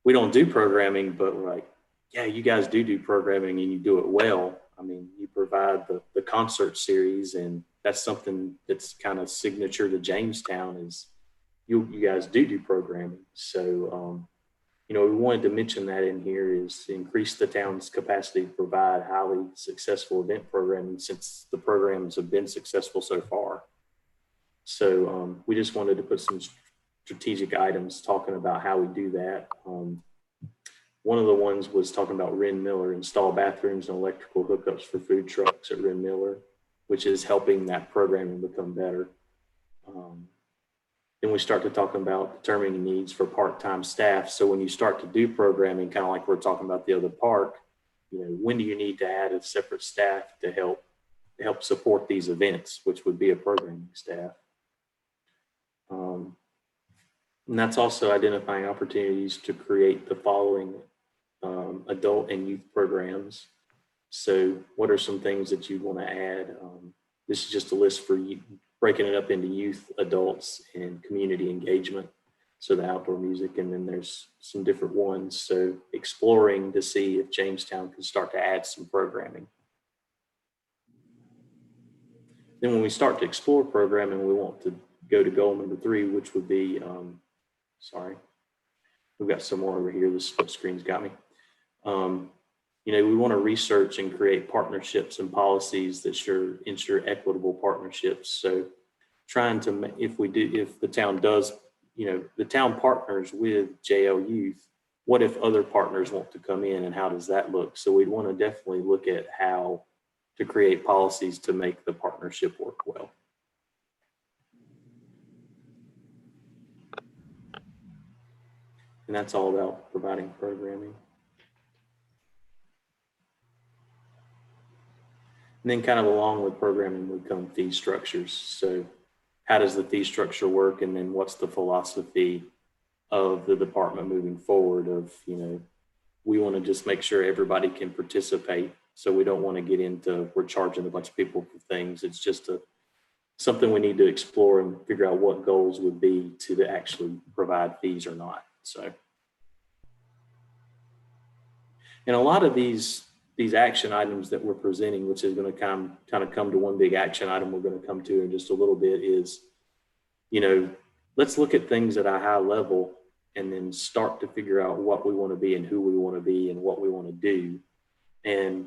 we don't do programming, but we're like, yeah, you guys do programming and you do it well. I mean, you provide the concert series, and that's something that's kind of signature to Jamestown is you guys do programming. So, we wanted to mention that in here is increase the town's capacity to provide highly successful event programming since the programs have been successful so far. So we just wanted to put some strategic items talking about how we do that. One of the ones was talking about Wren Miller, install bathrooms and electrical hookups for food trucks at Wren Miller, which is helping that programming become better. Then we start to talk about determining needs for part-time staff. So when you start to do programming, kind of like we're talking about the other park, when do you need to add a separate staff to help support these events, which would be a programming staff. And that's also identifying opportunities to create the following adult and youth programs. So what are some things that you want to add? This is just a list for you, breaking it up into youth, adults, and community engagement. So the outdoor music, and then there's some different ones. So exploring to see if Jamestown can start to add some programming. Then when we start to explore programming, we want to go to goal number 3, which would be, we've got some more over here. The split screen's got me. We want to research and create partnerships and policies that ensure equitable partnerships. So trying to, if the town does, the town partners with JL Youth, what if other partners want to come in and how does that look? So we'd want to definitely look at how to create policies to make the partnership work well. And that's all about providing programming. And then kind of along with programming would come fee structures. So how does the fee structure work? And then what's the philosophy of the department moving forward of, we want to just make sure everybody can participate. So we don't want to get into, we're charging a bunch of people for things. It's just something we need to explore and figure out what goals would be to actually provide fees or not. So, and a lot of these these action items that we're presenting, which is going to kind of come to one big action item we're going to come to in just a little bit, is, let's look at things at a high level and then start to figure out what we want to be and who we want to be and what we want to do. And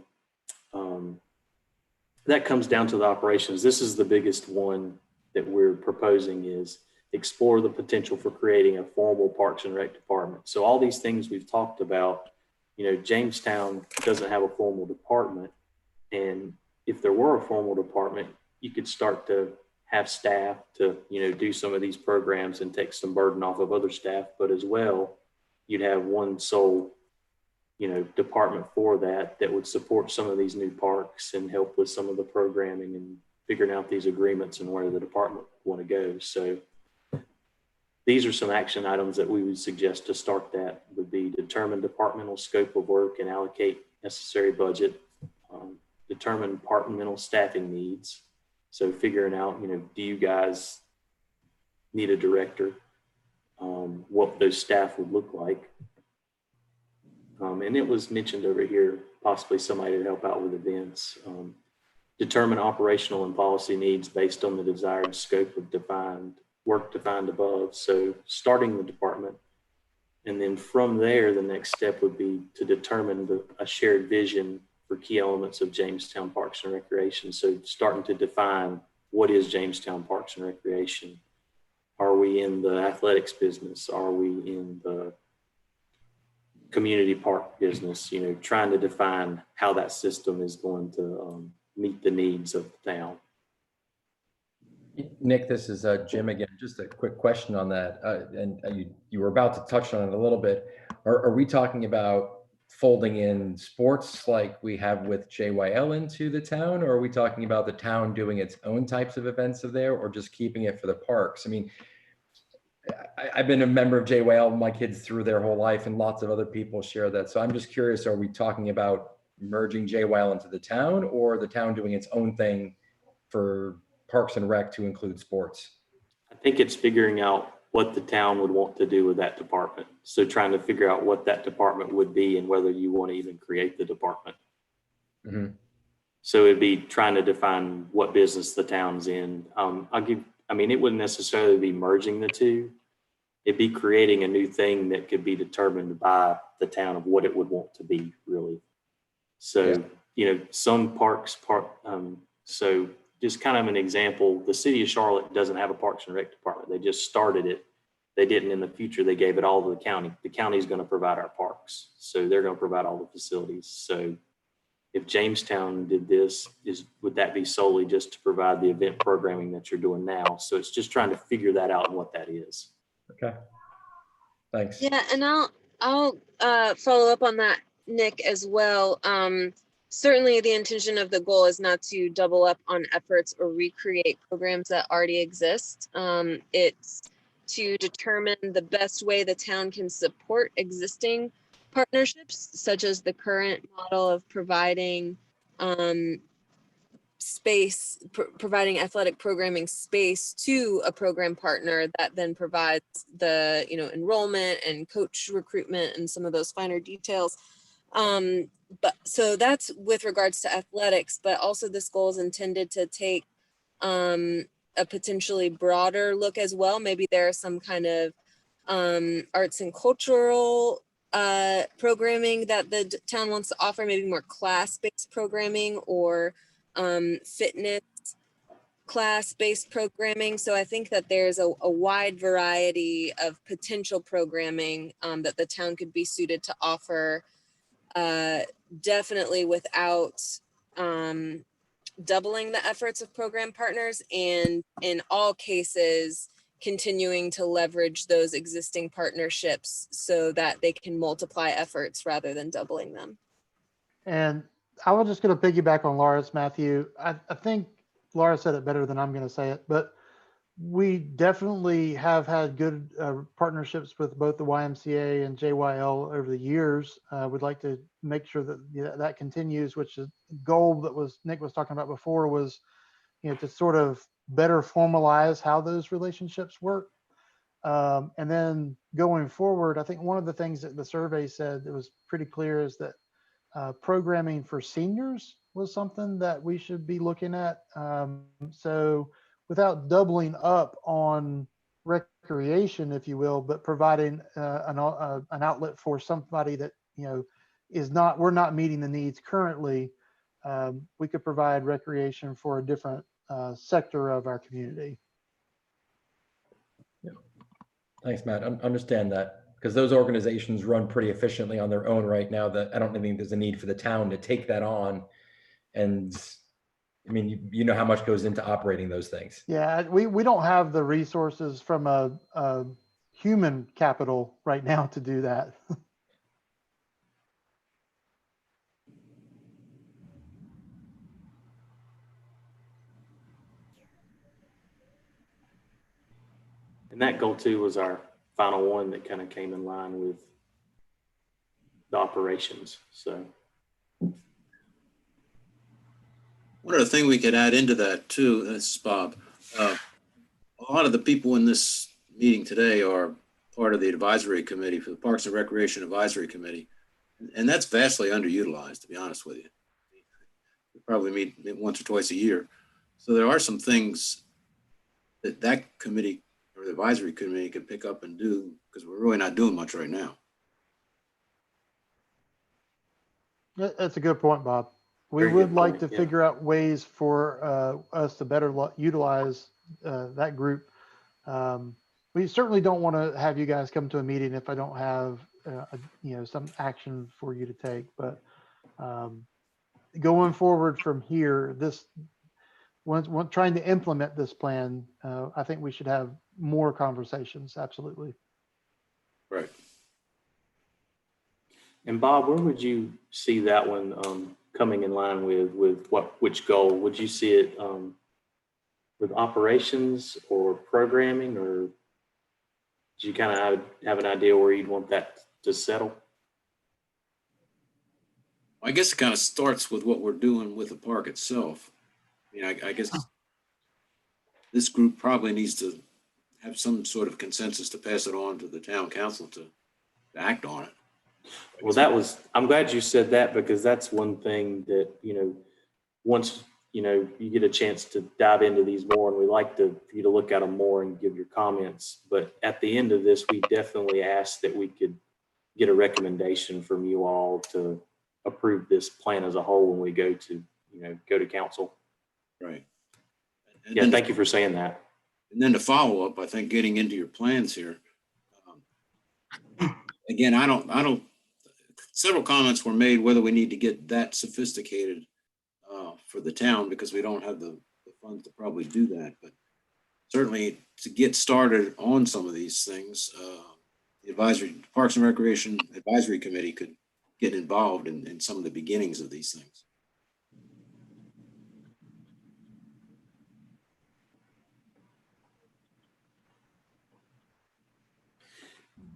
that comes down to the operations. This is the biggest one that we're proposing, is explore the potential for creating a formal Parks and Rec department. So all these things we've talked about, Jamestown doesn't have a formal department. And if there were a formal department, you could start to have staff to, do some of these programs and take some burden off of other staff. But as well, you'd have one sole, department for that would support some of these new parks and help with some of the programming and figuring out these agreements and where the department want to go. So these are some action items that we would suggest to start. That would be determine departmental scope of work and allocate necessary budget, determine departmental staffing needs. So figuring out, do you guys need a director? What those staff would look like. And it was mentioned over here, possibly somebody to help out with events. Determine operational and policy needs based on the desired scope of work defined above. So starting the department. And then from there, the next step would be to determine a shared vision for key elements of Jamestown Parks and Recreation. So starting to define, what is Jamestown Parks and Recreation? Are we in the athletics business? Are we in the community park business? Trying to define how that system is going to meet the needs of the town. Nick, this is Jim again. Just a quick question on that. And you were about to touch on it a little bit. Are we talking about folding in sports like we have with JYL into the town, or are we talking about the town doing its own types of events there, or just keeping it for the parks? I mean, I've been a member of JYL my kids through their whole life, and lots of other people share that. So I'm just curious, are we talking about merging JYL into the town, or the town doing its own thing for Parks and Rec to include sports? I think it's figuring out what the town would want to do with that department. So trying to figure out what that department would be and whether you want to even create the department. Mm-hmm. So it'd be trying to define what business the town's in. It wouldn't necessarily be merging the two. It'd be creating a new thing that could be determined by the town of what it would want to be, really. So, some parks, so just kind of an example, the city of Charlotte doesn't have a Parks and Rec department. They just started it. They didn't in the future. They gave it all to the county. The county is going to provide our parks. So they're going to provide all the facilities. So if Jamestown did this, would that be solely just to provide the event programming that you're doing now? So it's just trying to figure that out and what that is. Okay. Thanks. Yeah, and I'll follow up on that, Nick, as well. Certainly the intention of the goal is not to double up on efforts or recreate programs that already exist. It's to determine the best way the town can support existing partnerships, such as the current model of providing providing athletic programming space to a program partner that then provides the enrollment and coach recruitment and some of those finer details. But so that's with regards to athletics, but also this goal is intended to take a potentially broader look as well. Maybe there are some kind of arts and cultural programming that the town wants to offer, maybe more class-based programming or fitness class-based programming. So I think that there's a wide variety of potential programming that the town could be suited to offer, definitely without doubling the efforts of program partners, and in all cases continuing to leverage those existing partnerships so that they can multiply efforts rather than doubling them. And I was just going to piggyback on Laura's, Matthew. I think Laura said it better than I'm going to say it, but we definitely have had good partnerships with both the YMCA and JYL over the years. We'd like to make sure that that continues, which is the goal that Nick was talking about before, was to sort of better formalize how those relationships work. And then going forward, I think one of the things that the survey said that was pretty clear is that programming for seniors was something that we should be looking at. So without doubling up on recreation, if you will, but providing an outlet for somebody that, you know, we're not meeting the needs currently, we could provide recreation for a different sector of our community. Thanks, Matt. Understand that, because those organizations run pretty efficiently on their own right now, that I don't think there's a need for the town to take that on. And I mean, you know how much goes into operating those things. Yeah, we don't have the resources from a human capital right now to do that. And that goal too was our final one that kind of came in line with the operations. So One other thing we could add into that too, this is Bob. A lot of the people in this meeting today are part of the advisory committee for the Parks and Recreation Advisory Committee. And that's vastly underutilized, to be honest with you. We probably meet once or twice a year. So there are some things that committee or the advisory committee could pick up and do, because we're really not doing much right now. That's a good point, Bob. We Very would good like point, to yeah. figure out ways for us to better utilize that group. We certainly don't want to have you guys come to a meeting if I don't have some action for you to take. But going forward from here, once trying to implement this plan, I think we should have more conversations. Absolutely. Right. And Bob, where would you see that one coming in line with which goal? Would you see it with operations or programming, or do you kind of have an idea where you'd want that to settle? I guess it kind of starts with what we're doing with the park itself. I mean, I guess this group probably needs to have some sort of consensus to pass it on to the town council to act on it. Well, I'm glad you said that, because that's one thing that, once, you get a chance to dive into these more, and we like for you to look at them more and give your comments. But at the end of this, we definitely ask that we could get a recommendation from you all to approve this plan as a whole when we go to council. Right. And Yeah, then, thank you for saying that. and then to follow up, I think getting into your plans here. Again, I don't, several comments were made whether we need to get that sophisticated for the town, because we don't have the funds to probably do that. But certainly to get started on some of these things, the Parks and Recreation Advisory Committee could get involved in some of the beginnings of these things.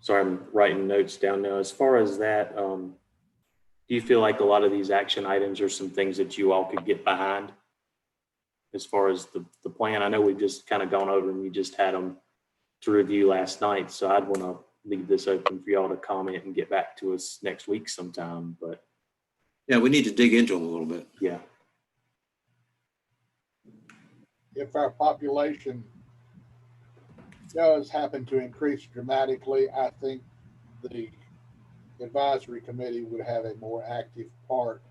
Sorry, I'm writing notes down now. As far as that, do you feel like a lot of these action items are some things that you all could get behind as far as the plan? I know we've just kind of gone over and you just had them to review last night. So I'd want to leave this open for y'all to comment and get back to us next week sometime. But yeah, we need to dig into them a little bit. Yeah. If our population does happen to increase dramatically, I think the advisory committee would have a more active part,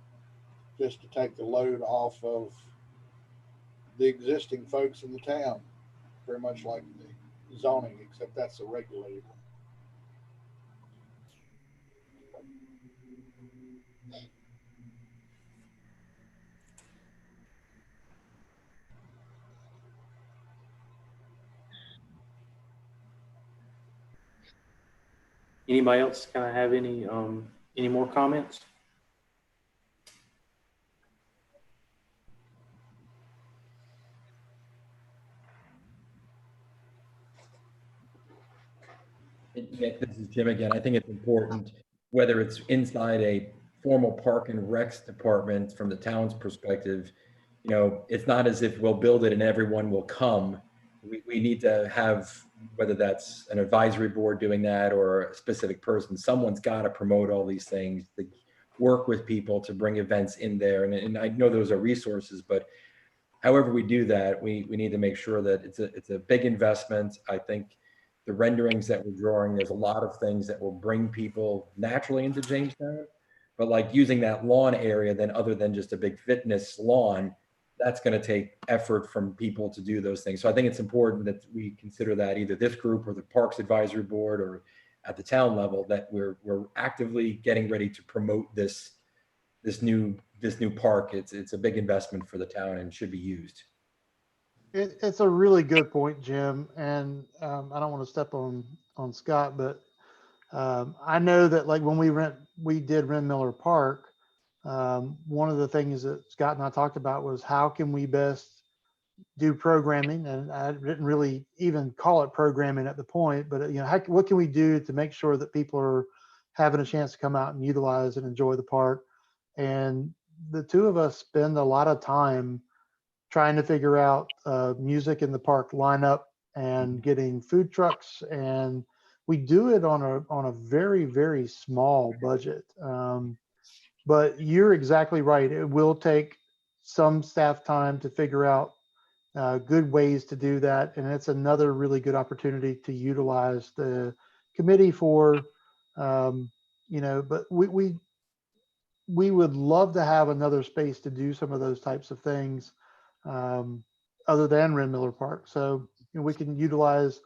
just to take the load off of the existing folks in the town, very much like the zoning, except that's a regulated one. Anybody else kind of have any more comments? Nick, this is Jim again. I think it's important, whether it's inside a formal park and recs department from the town's perspective, it's not as if we'll build it and everyone will come. We need to have, whether that's an advisory board doing that or a specific person, someone's got to promote all these things. work with people to bring events in there. And I know those are resources, but however we do that, we need to make sure that it's a big investment. I think the renderings that we're drawing, there's a lot of things that will bring people naturally into Jamestown, but like using that lawn area, then other than just a big fitness lawn, that's going to take effort from people to do those things. So I think it's important that we consider that either this group or the Parks Advisory Board or at the town level, that we're actively getting ready to promote this new park. It's a big investment for the town and should be used. It's a really good point, Jim. And I don't want to step on Scott, but I know that like when we did Ren Miller Park, one of the things that Scott and I talked about was how can we best do programming, and I didn't really even call it programming at the point, but what can we do to make sure that people are having a chance to come out and utilize and enjoy the park? And the two of us spend a lot of time trying to figure out music in the park lineup and getting food trucks, and we do it on a very, very small budget. But you're exactly right. It will take some staff time to figure out good ways to do that. And it's another really good opportunity to utilize the committee for, but we would love to have another space to do some of those types of things other than Ren Miller Park. So we can utilize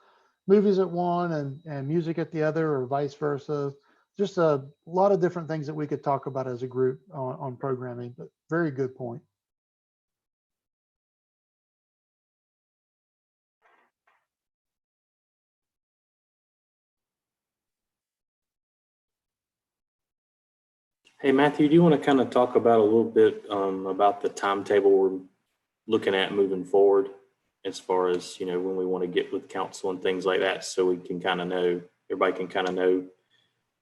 movies at one and music at the other, or vice versa. Just a lot of different things that we could talk about as a group on programming, but very good point. Hey, Matthew, do you want to kind of talk about a little bit about the timetable we're looking at moving forward as far as, when we want to get with council and things like that, so we can kind of know, everybody can kind of know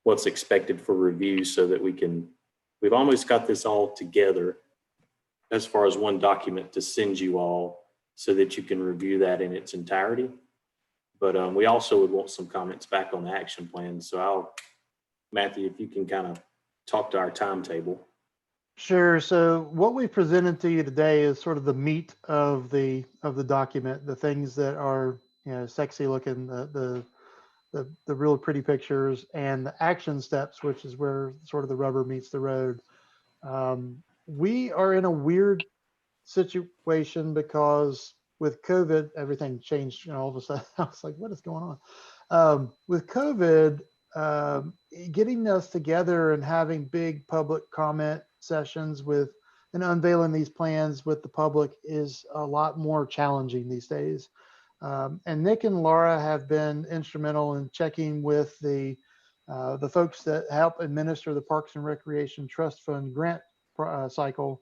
what's expected for review, so that we've almost got this all together as far as one document to send you all so that you can review that in its entirety. But we also would want some comments back on the action plan. So Matthew, if you can kind of talk to our timetable. Sure. So what we presented to you today is sort of the meat of the document, the things that are sexy looking, the real pretty pictures, and the action steps, which is where sort of the rubber meets the road. We are in a weird situation because with COVID, everything changed. All of a sudden, I was like, what is going on? With COVID, getting us together and having big public comment sessions and unveiling these plans with the public is a lot more challenging these days. And Nick and Laura have been instrumental in checking with the folks that help administer the Parks and Recreation Trust Fund grant cycle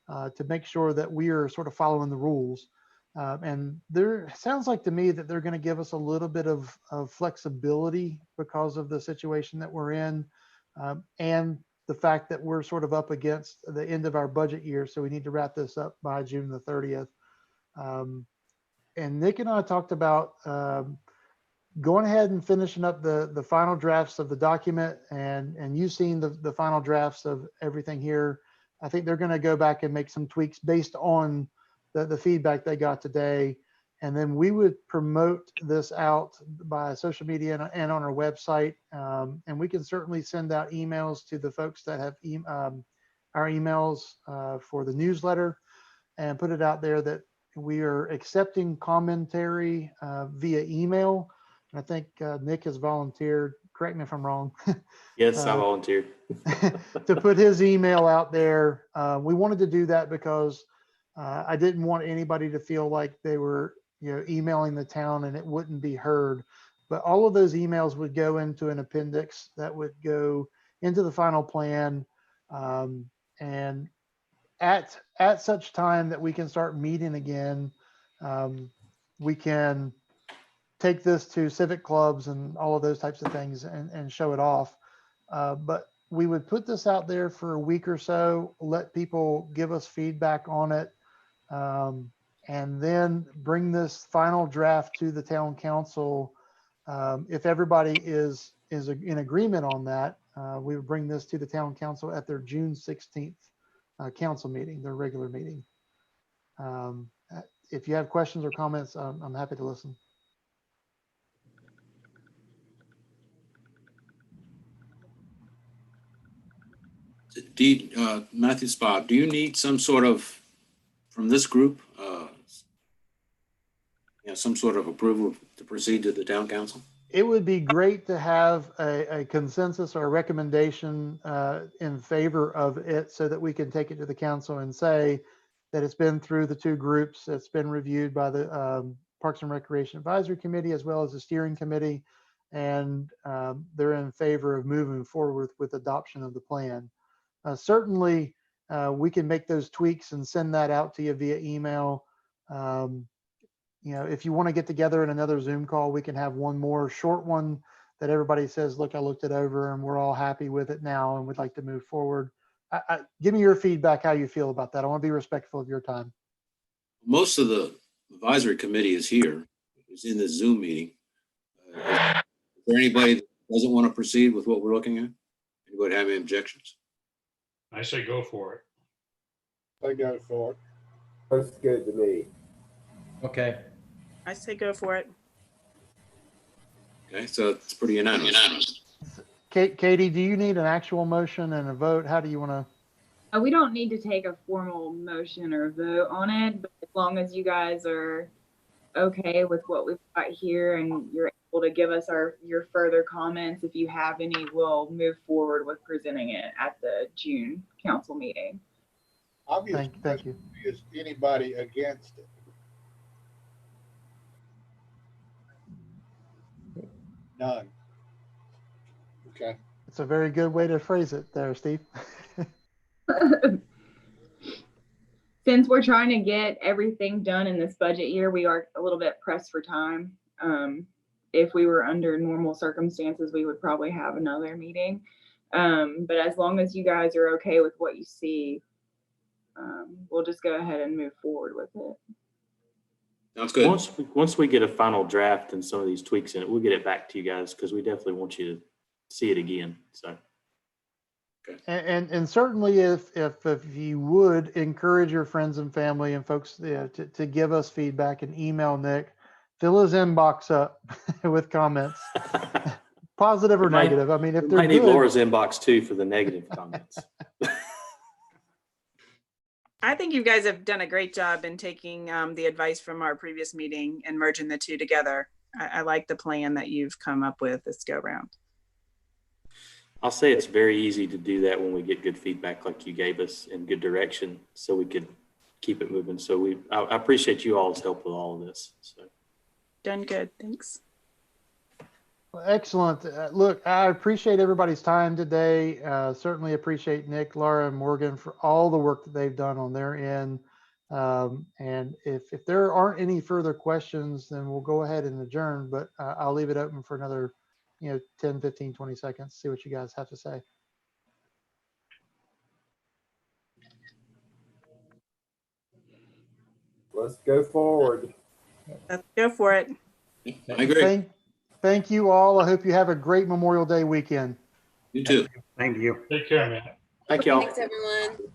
to make sure that we are sort of following the rules. And there sounds like to me that they're going to give us a little bit of flexibility because of the situation that we're in, and the fact that we're sort of up against the end of our budget year. So we need to wrap this up by June the 30th. And Nick and I talked about going ahead and finishing up the final drafts of the document, and you've seen the final drafts of everything here. I think they're going to go back and make some tweaks based on the feedback they got today. And then we would promote this out by social media and on our website. And we can certainly send out emails to the folks that have our emails for the newsletter, and put it out there that we are accepting commentary via email. And I think Nick has volunteered, correct me if I'm wrong. Yes, I volunteered. To put his email out there. We wanted to do that because I didn't want anybody to feel like they were emailing the town and it wouldn't be heard. But all of those emails would go into an appendix that would go into the final plan. And at such time that we can start meeting again, we can take this to civic clubs and all of those types of things and show it off. But we would put this out there for a week or so, let people give us feedback on it, and then bring this final draft to the town council. If everybody is in agreement on that, we would bring this to the town council at their June 16th council meeting, their regular meeting. If you have questions or comments, I'm happy to listen. Matthew Spot, do you need some sort of, from this group, some sort of approval to proceed to the town council? It would be great to have a consensus or a recommendation in favor of it so that we can take it to the council and say that it's been through the two groups. It's been reviewed by the Parks and Recreation Advisory Committee as well as the steering committee. And they're in favor of moving forward with adoption of the plan. Certainly, we can make those tweaks and send that out to you via email. If you want to get together in another Zoom call, we can have one more short one that everybody says, look, I looked it over and we're all happy with it now and would like to move forward. Give me your feedback, how you feel about that. I want to be respectful of your time. Most of the advisory committee is here, is in the Zoom meeting. Is there anybody that doesn't want to proceed with what we're looking at? Anybody have any objections? I say go for it. They go for it. Looks good to me. Okay. I say go for it. Okay, so it's pretty unanimous. Katie, do you need an actual motion and a vote? How do you want to? We don't need to take a formal motion or vote on it, but as long as you guys are okay with what we've got here and you're able to give us your further comments, if you have any, we'll move forward with presenting it at the June council meeting. Obviously, Thank you. is anybody against it? None. Okay. It's a very good way to phrase it there, Steve. Since we're trying to get everything done in this budget year, we are a little bit pressed for time. If we were under normal circumstances, we would probably have another meeting. But as long as you guys are okay with what you see, we'll just go ahead and move forward with it. Sounds good. Once we get a final draft and some of these tweaks in it, we'll get it back to you guys because we definitely want you to see it again. So. And certainly if you would encourage your friends and family and folks to give us feedback and email Nick, fill his inbox up with comments, positive or negative. I mean, if they're I need good, Laura's inbox too for the negative comments. I think you guys have done a great job in taking the advice from our previous meeting and merging the two together. I like the plan that you've come up with this go round. I'll say it's very easy to do that when we get good feedback like you gave us in good direction so we could keep it moving. So I appreciate you all's help with all of this. So. Done good. Thanks. Well, excellent. Look, I appreciate everybody's time today. Certainly appreciate Nick, Laura, and Morgan for all the work that they've done on their end. And if there aren't any further questions, then we'll go ahead and adjourn, but I'll leave it open for another 10, 15, 20 seconds, see what you guys have to say. Let's go forward. Let's go for it. I agree. Thank you all. I hope you have a great Memorial Day weekend. You too. Thank you. Take care, man. Thank you all. Thanks, everyone.